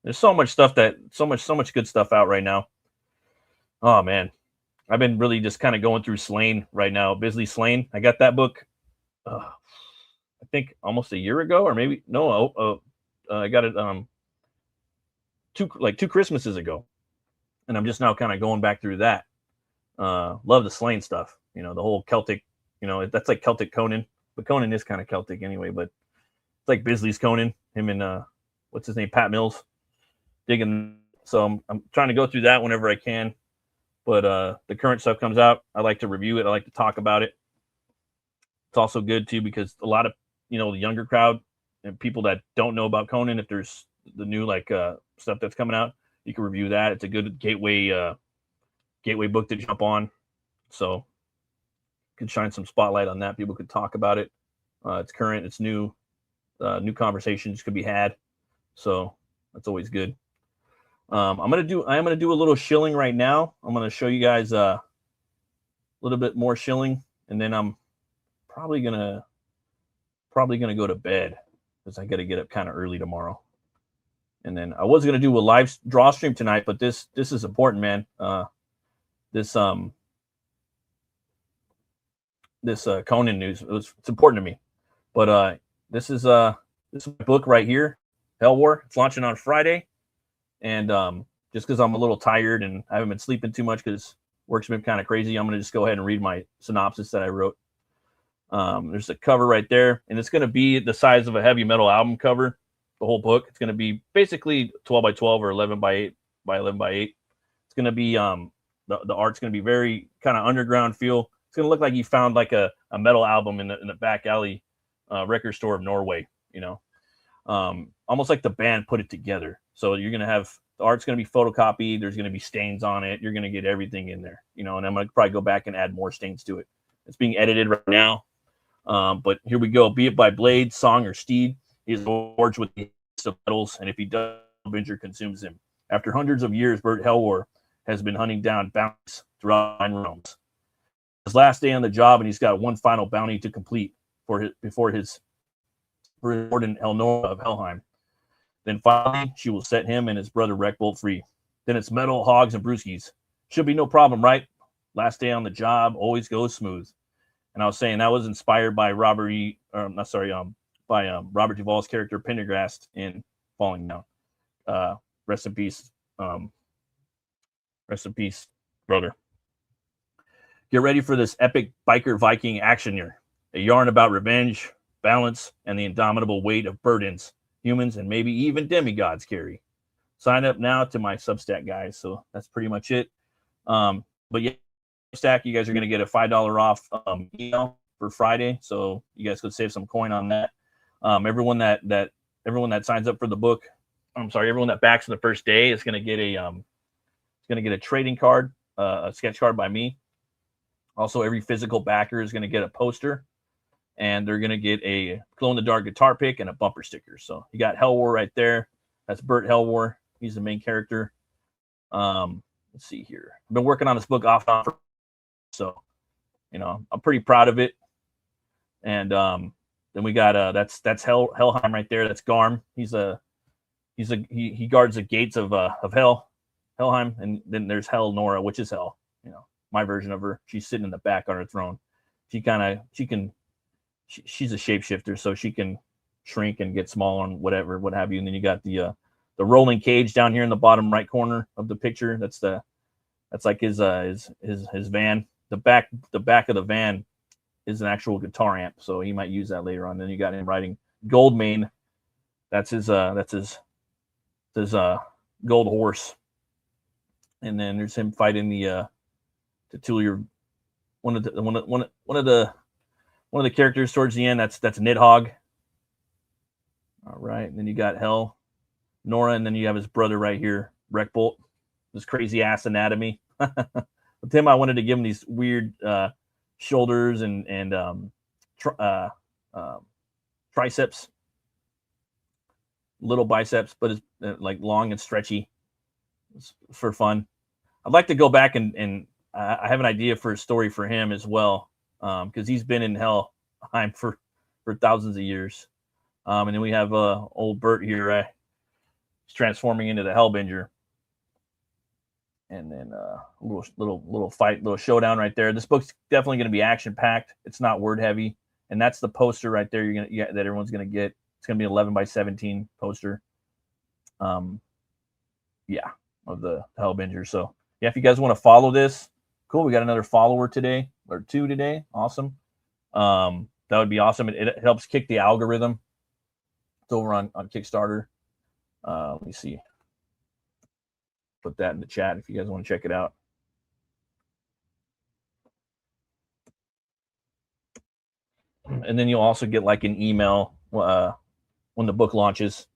Speaker 2: There's so much stuff so much good stuff out right now. Oh man. I've been really just kind of going through Slain right now. Bisley Slain. I got that book I think almost a year ago, or maybe no, I got it two Christmases ago. And I'm just now kind of going back through that. Love the Slain stuff, the whole Celtic, that's like Celtic Conan, but Conan is kind of Celtic anyway, but it's like Bisley's Conan, him and what's his name, Pat Mills, digging. So I'm trying to go through that whenever I can, but the current stuff comes out. I like to review it. I like to talk about it. It's also good too, because a lot of, the younger crowd and people that don't know about Conan, if there's the new stuff that's coming out, you can review that. It's a good gateway book to jump on. So could shine some spotlight on that. People could talk about it. It's current, it's new, new conversations could be had. So that's always good. I'm gonna do a little shilling right now. I'm gonna show you guys a little bit more shilling, and then I'm probably gonna go to bed because I got to get up kind of early tomorrow. And then I was gonna do a live draw stream tonight, but this is important, man. This Conan news, it's important to me. But this is my book right here, HELWÄR. It's launching on Friday, and just because I'm a little tired and I haven't been sleeping too much because work's been kind of crazy, I'm gonna just go ahead and read my synopsis that I wrote. There's a cover right there, and it's gonna be the size of a heavy metal album cover. The whole book. It's gonna be basically 12 by 12 or 11 by 8 by 11 by 8. It's gonna be the art's gonna be very kind of underground feel. It's gonna look like you found like a metal album in the back alley record store of Norway. Almost like the band put it together. So you're gonna have the art's gonna be photocopied. There's gonna be stains on it. You're gonna get everything in there. And I'm gonna probably go back and add more stains to it. It's being edited right now. But here we go. Be it by blade, song, or steed, he is gorged with the of metals, and if he does, Avenger consumes him. After hundreds of years, Bert HELWÄR has been hunting down bounties throughout 9 realms. His last day on the job, and he's got one final bounty to complete for his warden Elnora of Helheim. Then finally, she will set him and his brother Rekbolt free. Then it's metal, hogs, and brewskis. Should be no problem, right? Last day on the job always goes smooth. And I was saying that was inspired by Robert Duvall's character Pendergast in Falling Down. Rest in peace. Rest in peace, brother. Get ready for this epic biker Viking action here. A yarn about revenge, balance, and the indomitable weight of burdens humans and maybe even demigods carry. Sign up now to my Substack, guys. So that's pretty much it. But yeah, Substack, you guys are going to get a $5 off email for Friday. So you guys could save some coin on that. Everyone that signs up for the book, everyone that backs in the first day is going to get a trading card, a sketch card by me. Also, every physical backer is going to get a poster, and they're going to get a glow-in-the-dark guitar pick and a bumper sticker. So you got HELWÄR right there. That's Bert HELWÄR. He's the main character. Let's see here. I've been working on this book off and on, so I'm pretty proud of it. And then we got that's Helheim right there. That's Garm. He guards the gates of hell, Helheim, and then there's Elnora, which is hell. My version of her. She's sitting in the back on her throne. She's a shapeshifter, so she can shrink and get small and what have you. And then you got the rolling cage down here in the bottom right corner of the picture. That's like his van. The back of the van is an actual guitar amp, so he might use that later on. Then you got him riding Goldmane. That's his gold horse. And then there's him fighting the Titular, one of the characters towards the end. That's Nidhogg. All right, and then you got Nora, and then you have his brother right here, Rekbolt. This crazy ass anatomy. With him, I wanted to give him these weird shoulders and triceps, little biceps, but it's like long and stretchy. It's for fun. I'd like to go back and I have an idea for a story for him as well, because he's been in Helheim for thousands of years. And then we have old Bert here. he's transforming into the Hellbinger. And then a little fight, little showdown right there. This book's definitely going to be action packed. It's not word heavy, and that's the poster right there. That everyone's going to get. It's going to be 11 by 17 poster. Yeah, of the Hellbinger. So yeah, if you guys want to follow this, cool. We got another follower today or 2 today. Awesome. That would be awesome. It helps kick the algorithm. It's over on Kickstarter. Let me see. Put that in the chat if you guys want to check it out. And then you'll also get like an email when the book launches.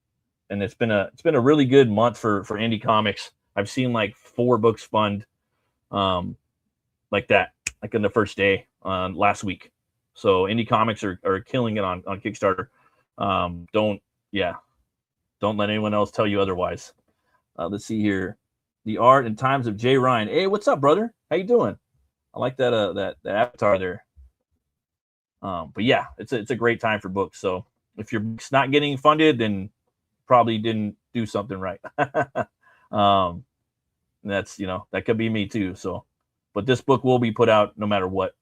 Speaker 2: And it's been a really good month for indie comics. I've seen like 4 books fund like that, like in the first day last week. So indie comics are killing it on Kickstarter. Don't let anyone else tell you otherwise. Let's see here. The Art and Times of Jay Ryan. Hey, what's up, brother? How you doing? I like that avatar there. But yeah, it's a great time for books. So if your book's not getting funded, then probably didn't do something right. That's, that could be me too. So, but this book will be put out no matter what.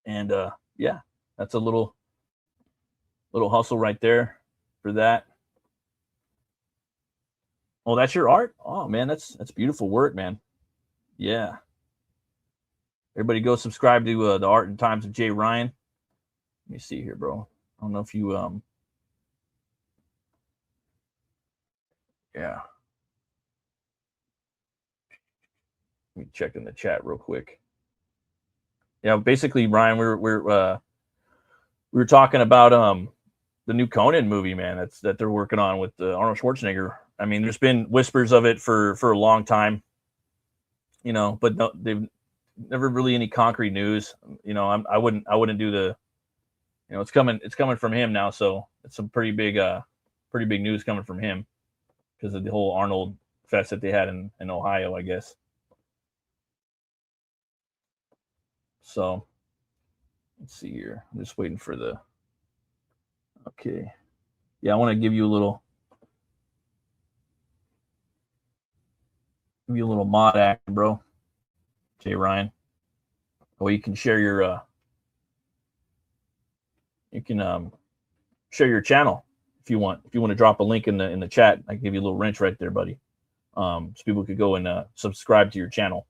Speaker 2: And yeah, that's a little hustle right there for that. Oh, that's your art? Oh man, that's beautiful work, man. Yeah. Everybody go subscribe to the Art and Times of Jay Ryan. Let me see here, bro. I don't know if you yeah. Let me check in the chat real quick. Yeah, basically, Ryan, we were talking about the new Conan movie, man. That they're working on with Arnold Schwarzenegger. I mean, there's been whispers of it for a long time, but no, they've never really any concrete news. I wouldn't do the, it's coming from him now, so it's some pretty big news coming from him because of the whole Arnold fest that they had in Ohio, I guess. So let's see here. I'm just waiting for the. Okay, yeah, I want to give you a little mod action, bro. Jay Ryan. Oh, you can share your share your channel if you want. If you want to drop a link in the chat, I can give you a little wrench right there, buddy. So people could go and subscribe to your channel.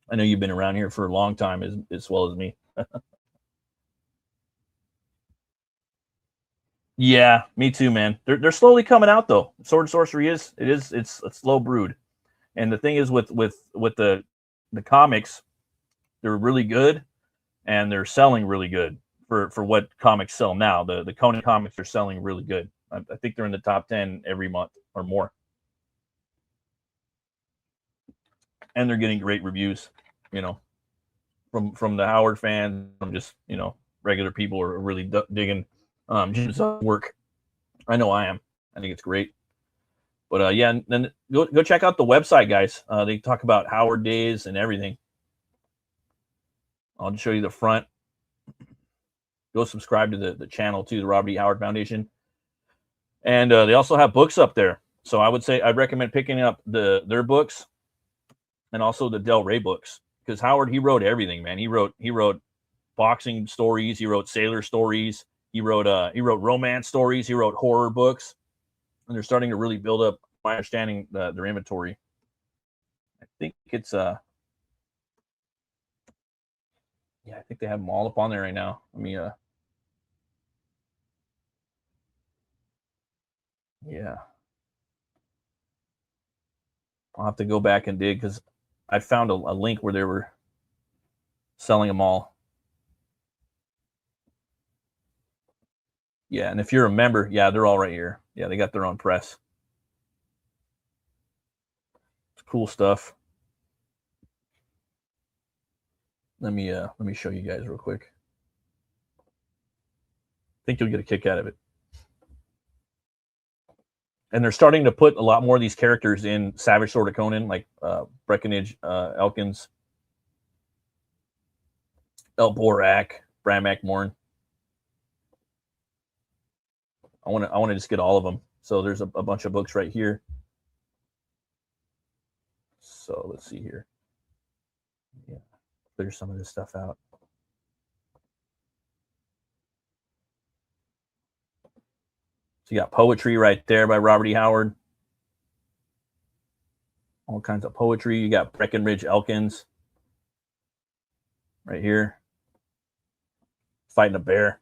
Speaker 2: I know you've been around here for a long time as well as me. Yeah, me too, man. They're slowly coming out though. Sword and Sorcery it's a slow brood. And the thing is with the comics, they're really good and they're selling really good for what comics sell now. The Conan comics are selling really good. I think they're in the top 10 every month or more. And they're getting great reviews, from the Howard fans, from just, regular people are really digging Jim's work. I know I am. I think it's great. But yeah, and then go check out the website, guys. They talk about Howard days and everything. I'll just show you the front. Go subscribe to the channel too, the Robert E. Howard Foundation. And they also have books up there. So I'd recommend picking up their books and also the Del Rey books. Because Howard, he wrote everything, man. He wrote boxing stories, he wrote sailor stories, he wrote romance stories, he wrote horror books. And they're starting to really build up, my understanding, their inventory. I think it's I think they have them all up on there right now. Let me yeah. I'll have to go back and dig because I found a link where they were selling them all. Yeah, and if you're a member, yeah, they're all right here. Yeah, they got their own press. It's cool stuff. Let me show you guys real quick. I think you'll get a kick out of it. And they're starting to put a lot more of these characters in Savage Sword of Conan, like Breckenridge, Elkins, Elborak, Bram Morn. I want to just get all of them. So there's a bunch of books right here. So let's see here. Yeah, clear some of this stuff out. So you got poetry right there by Robert E. Howard. All kinds of poetry. You got Breckenridge Elkins right here, fighting a bear.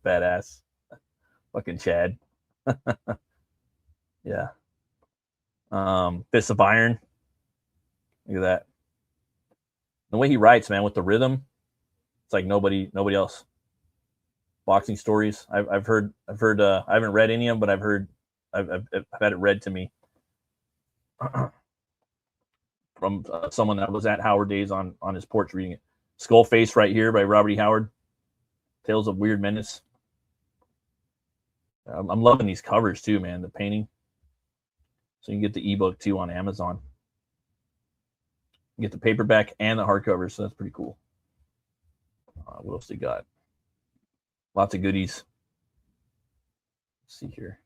Speaker 2: Badass. Fucking Chad. Yeah. Fist of Iron. Look at that. The way he writes, man, with the rhythm, it's like nobody else. Boxing stories. I've heard. I haven't read any of them, but I've had it read to me from someone that was at Howard Days on his porch reading it. Skullface right here by Robert E. Howard. Tales of Weird Menace. I'm loving these covers too, man. The painting. So you can get the ebook too on Amazon. You get the paperback and the hardcover, so that's pretty cool. What else they got? Lots of goodies. Let's see here.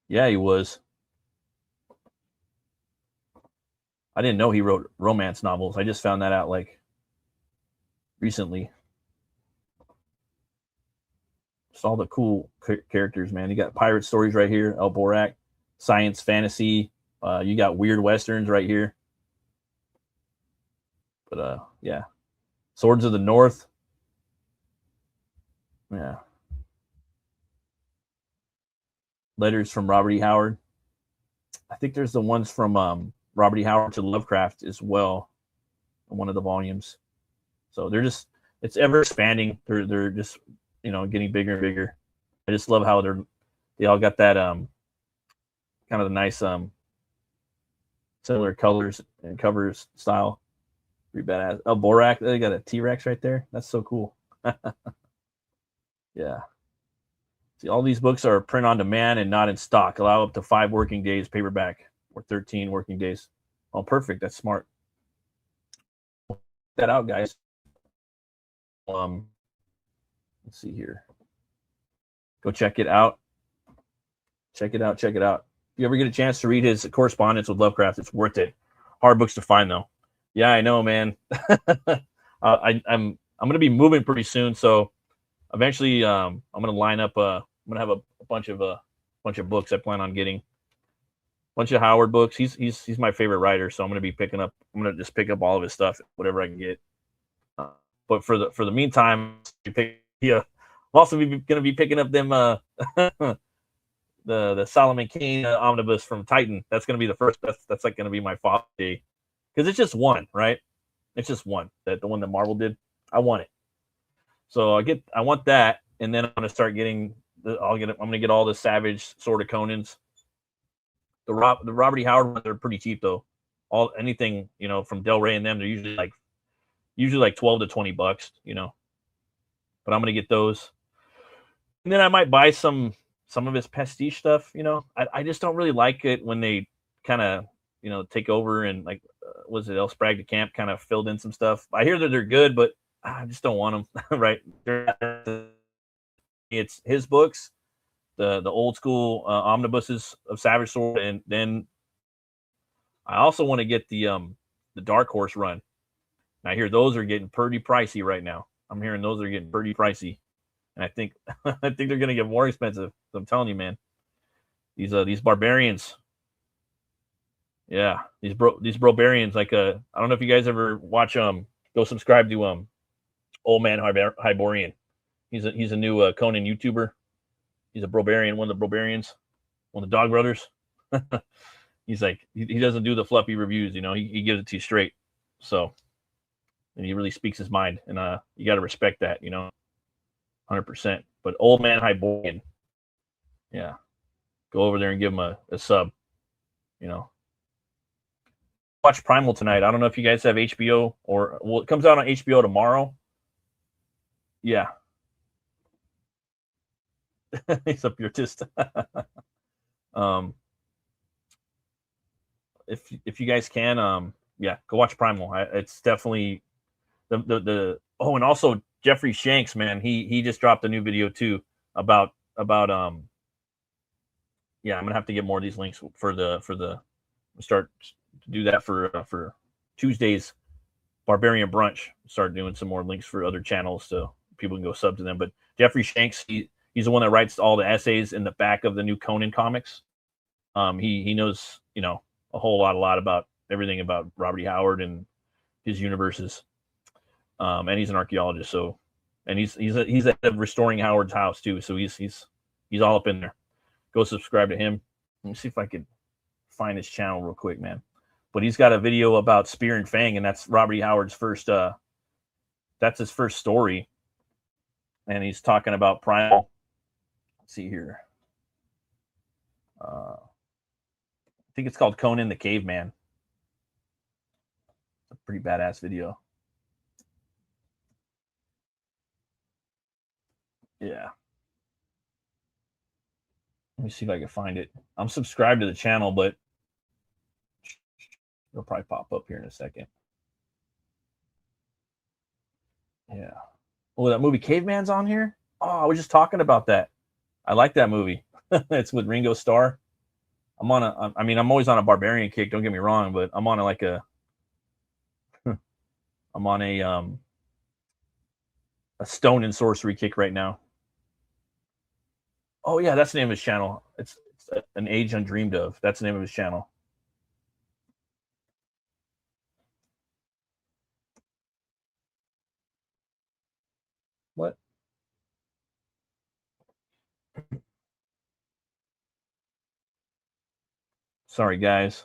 Speaker 2: Yeah, he was. I didn't know he wrote romance novels. I just found that out like recently. Just all the cool characters, man. You got pirate stories right here, El Borak, science fantasy. You got weird westerns right here. But yeah, Swords of the North. Yeah. Letters from Robert E. Howard. I think there's the ones from Robert E. Howard to Lovecraft as well in one of the volumes. So they're just, it's ever expanding. They're just, you know, getting bigger and bigger. I just love how they all got that kind of the nice similar colors and covers style. Pretty badass. Oh, Borak, they got a T-Rex right there. That's so cool. Yeah. See, all these books are print on demand and not in stock. Allow up to 5 working days paperback or 13 working days. Oh, perfect. That's smart. Check that out, guys. Let's see here. Go check it out. Check it out. Check it out. If you ever get a chance to read his correspondence with Lovecraft, it's worth it. Hard books to find, though. Yeah, I know, man. I'm going to be moving pretty soon, so eventually I'm going to line up. I'm going to have a bunch of books I plan on getting. A bunch of Howard books. He's my favorite writer, so I'm going to be picking up. I'm going to just pick up all of his stuff, whatever I can get. But for the meantime, I'm also going to be picking up them the Solomon Kane omnibus from Titan. That's going to be the first. That's like going to be my Father's Day, because it's just one, right? It's just one. The one that Marvel did. I want it. So I want that, and then I'm going to start getting. I'm going to get all the Savage Sword of Conans. The Robert E. Howard ones are pretty cheap though. Anything from Del Rey and them, they're usually like $12 to $20, But I'm going to get those, and then I might buy some of his pastiche stuff. I just don't really like it when they kind of take over and like was it El Sprag de Camp kind of filled in some stuff. I hear that they're good, but I just don't want them. Right? It's his books, the old school omnibuses of Savage Sword, and then I also want to get the Dark Horse run. And I hear those are getting pretty pricey right now. I'm hearing those are getting pretty pricey, and I think they're going to get more expensive. I'm telling you, man. These barbarians. Yeah, these barbarians. Like I don't know if you guys ever watch go subscribe to Old Man Hyborian. He's a new Conan YouTuber. He's a barbarian, one of the barbarians, one of the Dog Brothers. He's like he doesn't do the fluffy reviews, he gives it to you straight. So, and he really speaks his mind, and you got to respect that, 100%. But Old Man Hyborian, yeah, go over there and give him a sub, Watch Primal tonight. I don't know if you guys have HBO it comes out on HBO tomorrow. Yeah. He's a purist. If you guys can, yeah, go watch Primal. It's definitely the and also Jeffrey Shanks, man, he just dropped a new video too about yeah, I'm gonna have to get more of these links for the start to do that for Tuesdays Barbarian Brunch. Start doing some more links for other channels so people can go sub to them. But Jeffrey Shanks, he's the one that writes all the essays in the back of the new Conan comics. He knows, you know, a lot about everything about Robert E. Howard and his universes. And he's an archaeologist, so, and he's at restoring Howard's house too, so he's all up in there. Go subscribe to him. Let me see if I could find his channel real quick, man. But he's got a video about Spear and Fang, and that's Robert E. Howard's first. That's his first story, and he's talking about Primal. Let's see here. I think it's called Conan the Caveman. It's a pretty badass video. Yeah. Let me see if I can find it. I'm subscribed to the channel, but it'll probably pop up here in a second. Yeah. Oh, that movie Caveman's on here? Oh, I was just talking about that. I like that movie. It's with Ringo Starr. I'm always on a barbarian kick, don't get me wrong, but I'm on a stone and sorcery kick right now. Oh yeah, that's the name of his channel. It's An Age Undreamed Of. That's the name of his channel. What? Sorry, guys.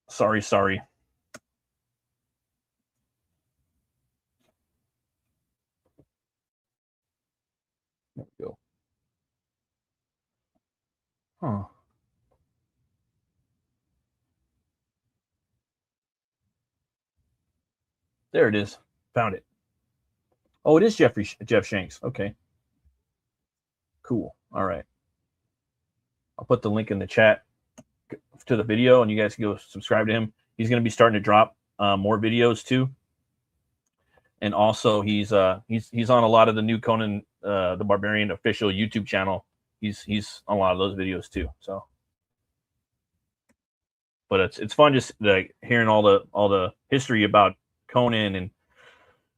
Speaker 2: Sorry. There we go. Huh. There it is. Found it. Oh, it is Jeff Shanks. Okay. Cool. All right. I'll put the link in the chat to the video, and you guys can go subscribe to him. He's going to be starting to drop more videos too, and also he's on a lot of the new Conan the Barbarian official YouTube channel. He's on a lot of those videos too. So, but it's fun just like hearing all the history about Conan and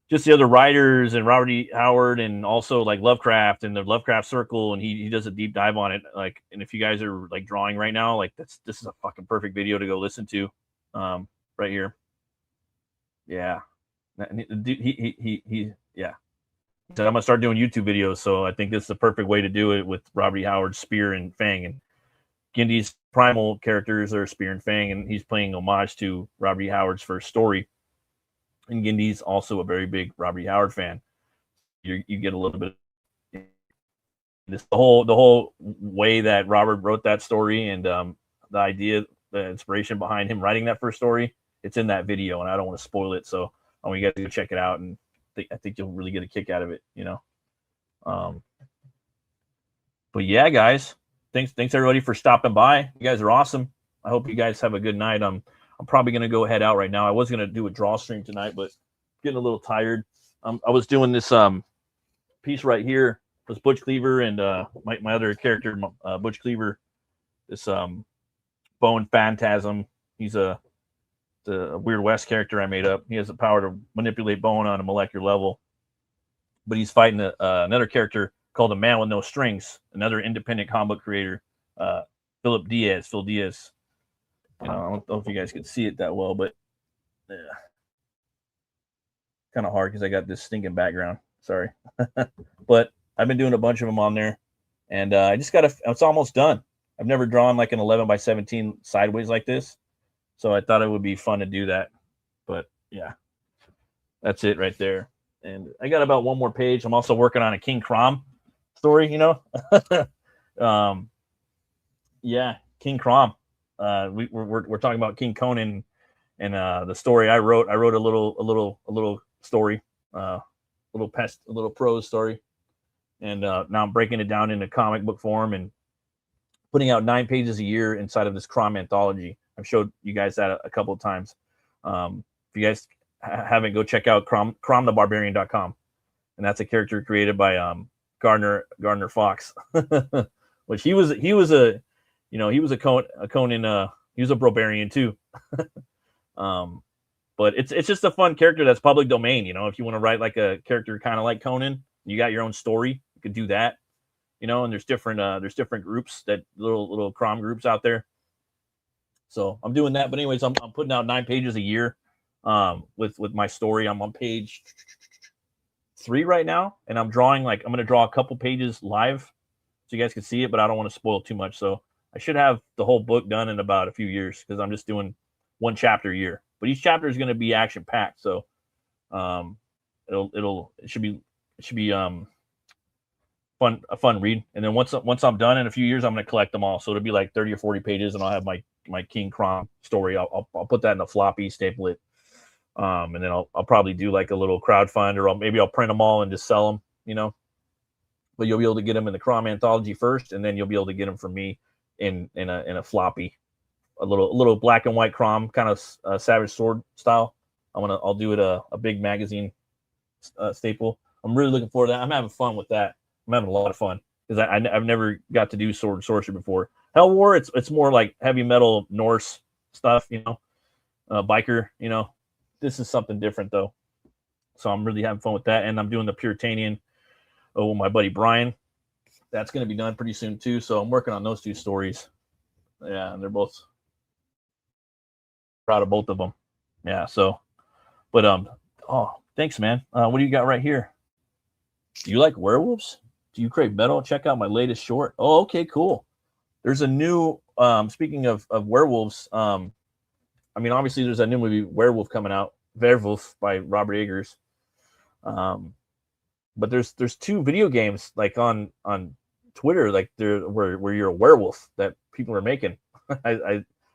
Speaker 2: just the other writers and Robert E. Howard and also like Lovecraft and the Lovecraft Circle, and he does a deep dive on it. Like, and if you guys are like drawing right now, like this is a fucking perfect video to go listen to, right here. Yeah, he yeah. He said I'm gonna start doing YouTube videos, so I think this is the perfect way to do it with Robert E. Howard's Spear and Fang, and Gindy's primal characters are Spear and Fang, and he's playing homage to Robert E. Howard's first story. And Gindy's also a very big Robert E. Howard fan. You get a little bit of this the whole way that Robert wrote that story, and the idea, the inspiration behind him writing that first story. It's in that video, and I don't want to spoil it, so I want you guys to go check it out, and I think you'll really get a kick out of it, you know. But yeah, guys, thanks everybody for stopping by. You guys are awesome. I hope you guys have a good night. I'm probably gonna go head out right now. I was gonna do a draw stream tonight, but getting a little tired. I was doing this piece right here. It was Butch Cleaver and my other character, Butch Cleaver. This Bone Phantasm. He's the Weird West character I made up. He has the power to manipulate bone on a molecular level. But he's fighting another character called the Man with No Strings, another independent comic book creator, Phil Diaz. You know, I don't know if you guys can see it that well, but yeah, kind of hard because I got this stinking background. Sorry, but I've been doing a bunch of them on there, and I just got it's almost done. I've never drawn like an 11x17 sideways like this, so I thought it would be fun to do that. But yeah, that's it right there. And I got about one more page. I'm also working on a King Crom story, you know. Yeah, King Crom. We're talking about King Conan and the story I wrote. I wrote a little story, a little prose story, and now I'm breaking it down into comic book form and putting out 9 pages a year inside of this Crom anthology. I've showed you guys that a couple of times. If you guys haven't, go check out cromthebarbarian.com, and that's a character created by Gardner Fox, which he was a he was a Conan, he was a barbarian too. But it's just a fun character that's public domain. If you want to write like a character kind of like Conan, you got your own story, you could do that. And there's different groups, that little Crom groups out there. So I'm doing that. But anyways, I'm putting out 9 pages a year with my story. I'm on page 3 right now, and I'm going to draw a couple pages live so you guys can see it, but I don't want to spoil too much. So I should have the whole book done in about a few years, because I'm just doing 1 chapter a year. But each chapter is going to be action packed, so it should be a fun read. And then once I'm done in a few years, I'm going to collect them all. So it'll be like 30 or 40 pages, and I'll have my King Crom story. I'll put that in a floppy, staple it, and then I'll probably do like a little crowdfund, or maybe I'll print them all and just sell them. But you'll be able to get them in the Crom anthology first, and then you'll be able to get them from me in a floppy, a little black and white Crom, kind of Savage Sword style. I'll do it a big magazine staple. I'm really looking forward to that. I'm having fun with that. I'm having a lot of fun, because I've never got to do sword and sorcery before. HELWÄR, it's more like heavy metal Norse stuff, biker. This is something different though, so I'm really having fun with that. And I'm doing the Puritanian with my buddy Brian. That's going to be done pretty soon too. So I'm working on those 2 stories. Yeah, and they're both proud of both of them. Yeah. So, but oh, thanks, man. What do you got right here? Do you like werewolves? Do you crave metal? Check out my latest short. Oh, okay, cool. There's a new speaking of werewolves. Obviously there's a new movie, Werewolf, coming out, Werewolf by Robert Eggers. But there's 2 video games like on Twitter, like where you're a werewolf, that people are making.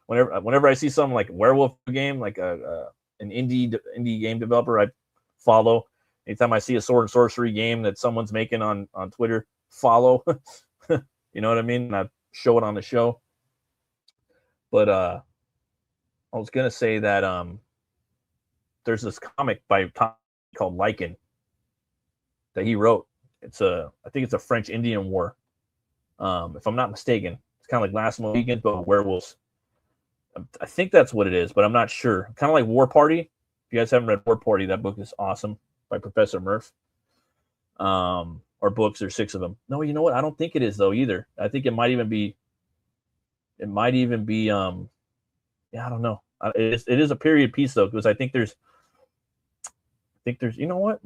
Speaker 2: Whenever I see something like werewolf game, like an indie game developer, I follow. Anytime I see a sword and sorcery game that someone's making on Twitter, follow. You know what I mean? And I show it on the show. But I was gonna say that there's this comic by Tom called Lycan that he wrote. I think it's a French Indian War. If I'm not mistaken, it's kind of like Last Mohican, but werewolves. I think that's what it is, but I'm not sure. Kind of like War Party. If you guys haven't read War Party, that book is awesome, by Professor Murph. Or books, there's 6 of them. No, you know what? I don't think it is though either. I think it might even be. Yeah, I don't know. It is a period piece though, because I think there's. You know what?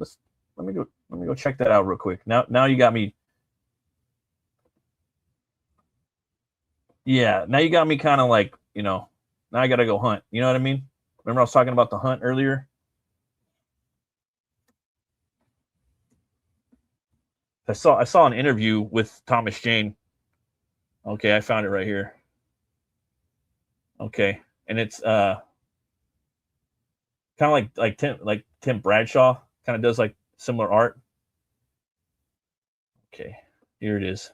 Speaker 2: Let me go check that out real quick. Now you got me. Yeah, now you got me kind of like, now I got to go hunt. You know what I mean? Remember I was talking about the hunt earlier? I saw an interview with Thomas Jane. Okay, I found it right here. Okay, and it's kind of like Tim Bradshaw kind of does like similar art. Okay, here it is.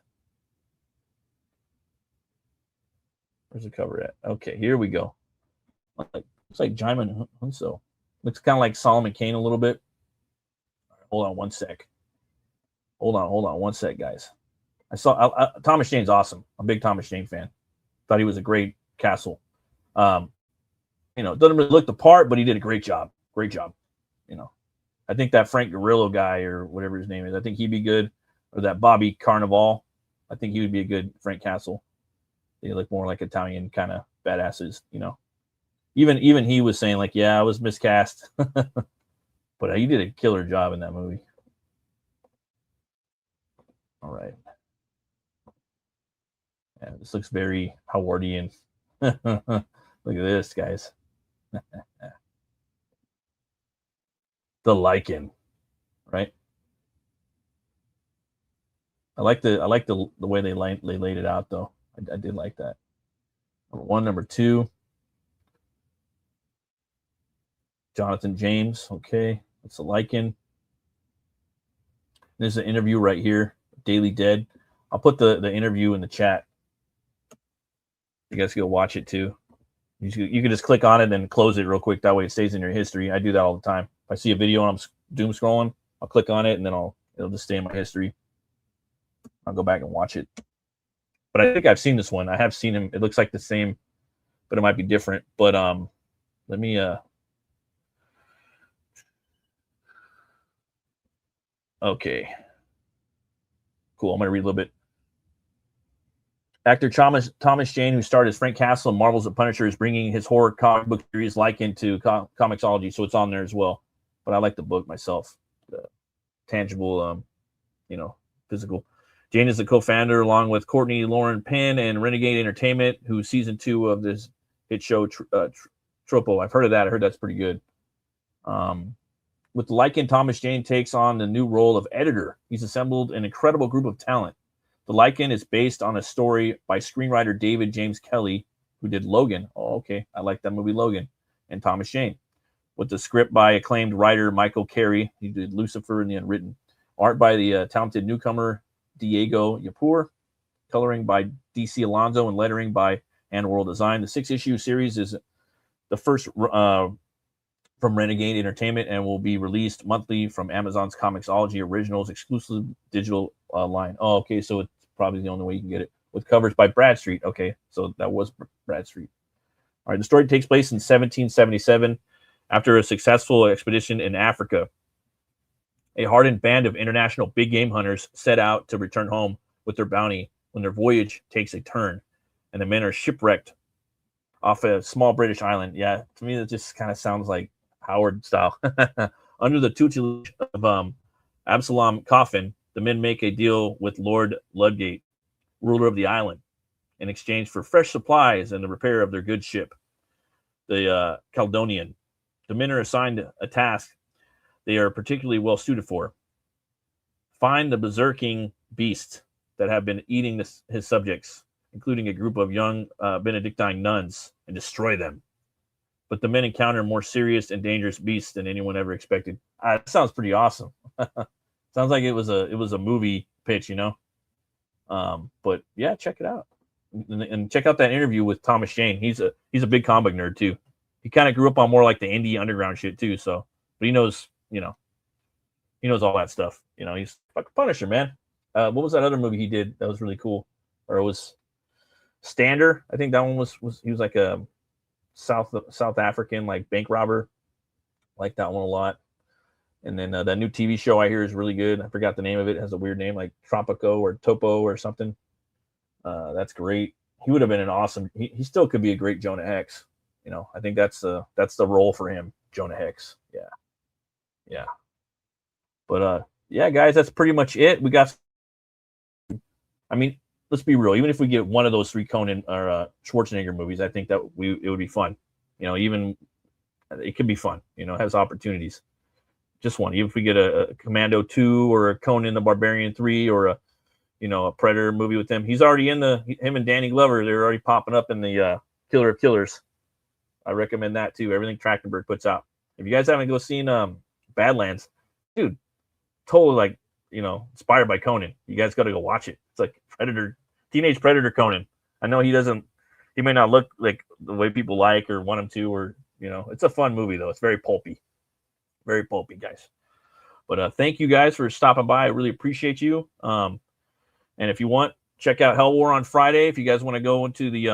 Speaker 2: Where's the cover at? Okay, here we go. Looks like Jaimin Hunso. Looks kind of like Solomon Kane a little bit. Hold on one sec. Hold on one sec, guys. I saw Thomas Jane's awesome. I'm a big Thomas Jane fan. Thought he was a great castle. Doesn't really look the part, but he did a great job. Great job. I think that Frank Grillo guy, or whatever his name is, I think he'd be good. Or that Bobby Carnival, I think he would be a good Frank Castle. They look more like Italian kind of badasses, Even he was saying like, yeah, I was miscast, but he did a killer job in that movie. All right. Yeah, this looks very Howardian. Look at this, guys. The Lycan, right? I like the way they laid it out though. I did like that. Number 1, number 2. Jonathan James. Okay, it's a Lycan. There's an interview right here. Daily Dead. I'll put the interview in the chat. You guys go watch it too. You can just click on it and close it real quick. That way it stays in your history. I do that all the time. If I see a video and I'm doom scrolling, I'll click on it and then it'll just stay in my history. I'll go back and watch it. But I think I've seen this one. I have seen him. It looks like the same, but it might be different. But let me okay. Cool. I'm gonna read a little bit. Actor Thomas Jane, who starred as Frank Castle in Marvel's The Punisher, is bringing his horror comic book series Lycan to Comixology, so it's on there as well. But I like the book myself, the tangible, physical. Jane is the co-founder, along with Courtney Lauren Penn and Renegade Entertainment, who's season 2 of this hit show Tropo. I've heard of that. I heard that's pretty good. With Lycan, Thomas Jane takes on the new role of editor. He's assembled an incredible group of talent. The Lycan is based on a story by screenwriter David James Kelly, who did Logan. Oh, okay. I like that movie, Logan. And Thomas Jane. With the script by acclaimed writer Michael Carey. He did Lucifer and The Unwritten. Art by the talented newcomer Diego Yapur. Coloring by DC Alonso and lettering by And World Design. The 6-issue series is the first from Renegade Entertainment and will be released monthly from Amazon's Comixology Originals exclusive digital line. Oh, okay. So it's probably the only way you can get it, with covers by Bradstreet. Okay, so that was Bradstreet. All right, the story takes place in 1777 after a successful expedition in Africa. A hardened band of international big game hunters set out to return home with their bounty when their voyage takes a turn, and the men are shipwrecked off a small British island. Yeah, to me, that just kind of sounds like Howard style. Under the tutelage of Absalom Coffin, the men make a deal with Lord Ludgate, ruler of the island, in exchange for fresh supplies and the repair of their good ship, the Caledonian. The men are assigned a task they are particularly well suited for. Find the berserking beasts that have been eating his subjects, including a group of young Benedictine nuns, and destroy them. But the men encounter more serious and dangerous beasts than anyone ever expected. That sounds pretty awesome. Sounds like it was a movie pitch, But yeah, check it out, and check out that interview with Thomas Jane. He's a big comic nerd too. He kind of grew up on more like the indie underground shit too. So, but he knows all that stuff. He's fucking Punisher, man. What was that other movie he did that was really cool? Or it was Stander. I think that one was he was like a South African like bank robber. I like that one a lot. And then that new TV show I hear is really good. I forgot the name of it. It has a weird name like Tropico or Topo or something. That's great. He would have been an awesome. He still could be a great Jonah Hex. I think that's the role for him, Jonah Hex. Yeah. But yeah, guys, that's pretty much it. We got. I mean, let's be real. Even if we get one of those 3 Conan or Schwarzenegger movies, I think that it would be fun. Even it could be fun. It has opportunities. Just one. Even if we get a Commando 2 or a Conan the Barbarian 3 or a Predator movie with him. He's already in him and Danny Glover. They're already popping up in the Killer of Killers. I recommend that too. Everything Trachtenberg puts out. If you guys haven't seen Badlands, dude, totally like inspired by Conan. You guys got to go watch it. It's like Teenage Predator Conan. I know he may not look like the way people like or want him to, or it's a fun movie though. It's very pulpy, guys. But thank you guys for stopping by. I really appreciate you. And if you want, check out HELWÄR on Friday. If you guys want to go into the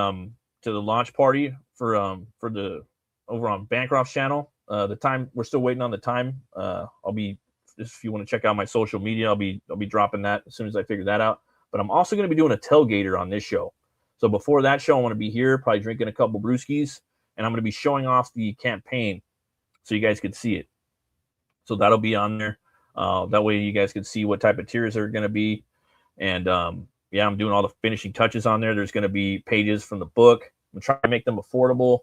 Speaker 2: to the launch party for the over on Bancroft's channel. The time, we're still waiting on the time. I'll be, if you want to check out my social media, I'll be dropping that as soon as I figure that out. But I'm also going to be doing a tailgater on this show. So before that show, I want to be here, probably drinking a couple brewskis, and I'm going to be showing off the campaign so you guys can see it. So that'll be on there. That way you guys can see what type of tiers are going to be. And yeah, I'm doing all the finishing touches on there. There's going to be pages from the book. I'm trying to make them affordable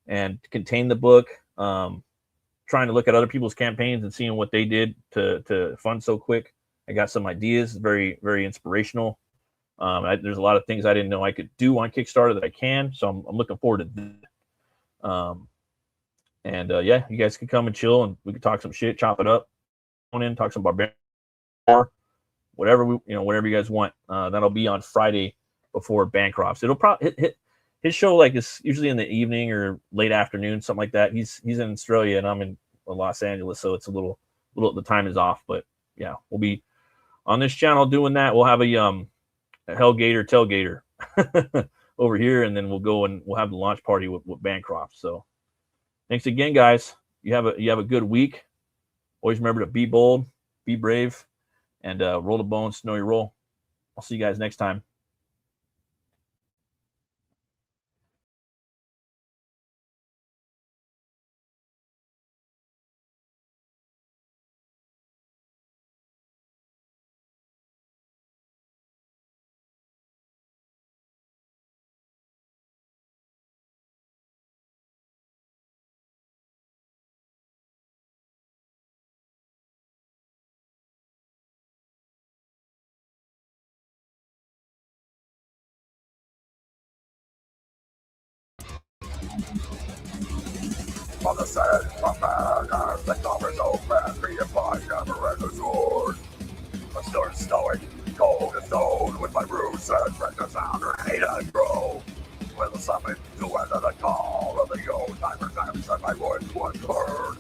Speaker 2: and contain the book. Trying to look at other people's campaigns and seeing what they did to fund so quick. I got some ideas, very, very inspirational. There's a lot of things I didn't know I could do on Kickstarter that I can. So I'm looking forward to that. Yeah, you guys can come and chill and we can talk some shit, chop it up, talk some barbarian, whatever whatever you guys want. That'll be on Friday before Bancrofts. It'll probably hit. his show like is usually in the evening or late afternoon, something like that. He's in Australia and I'm in Los Angeles, so it's a little the time is off. But yeah, we'll be on this channel doing that. We'll have a Hellgator tailgater over here, and then we'll go and we'll have the launch party with Bancroft. So thanks again, guys. You have a good week. Always remember to be bold, be brave, and roll the bones, snowy roll. I'll see you guys next time.
Speaker 3: On the sand, my man, the covers open, me and my never-ending sword. I start snowing, cold as stone, with my roots and precious sound, hate and grow. With the summit to end the call of the old timer times that my voice once heard.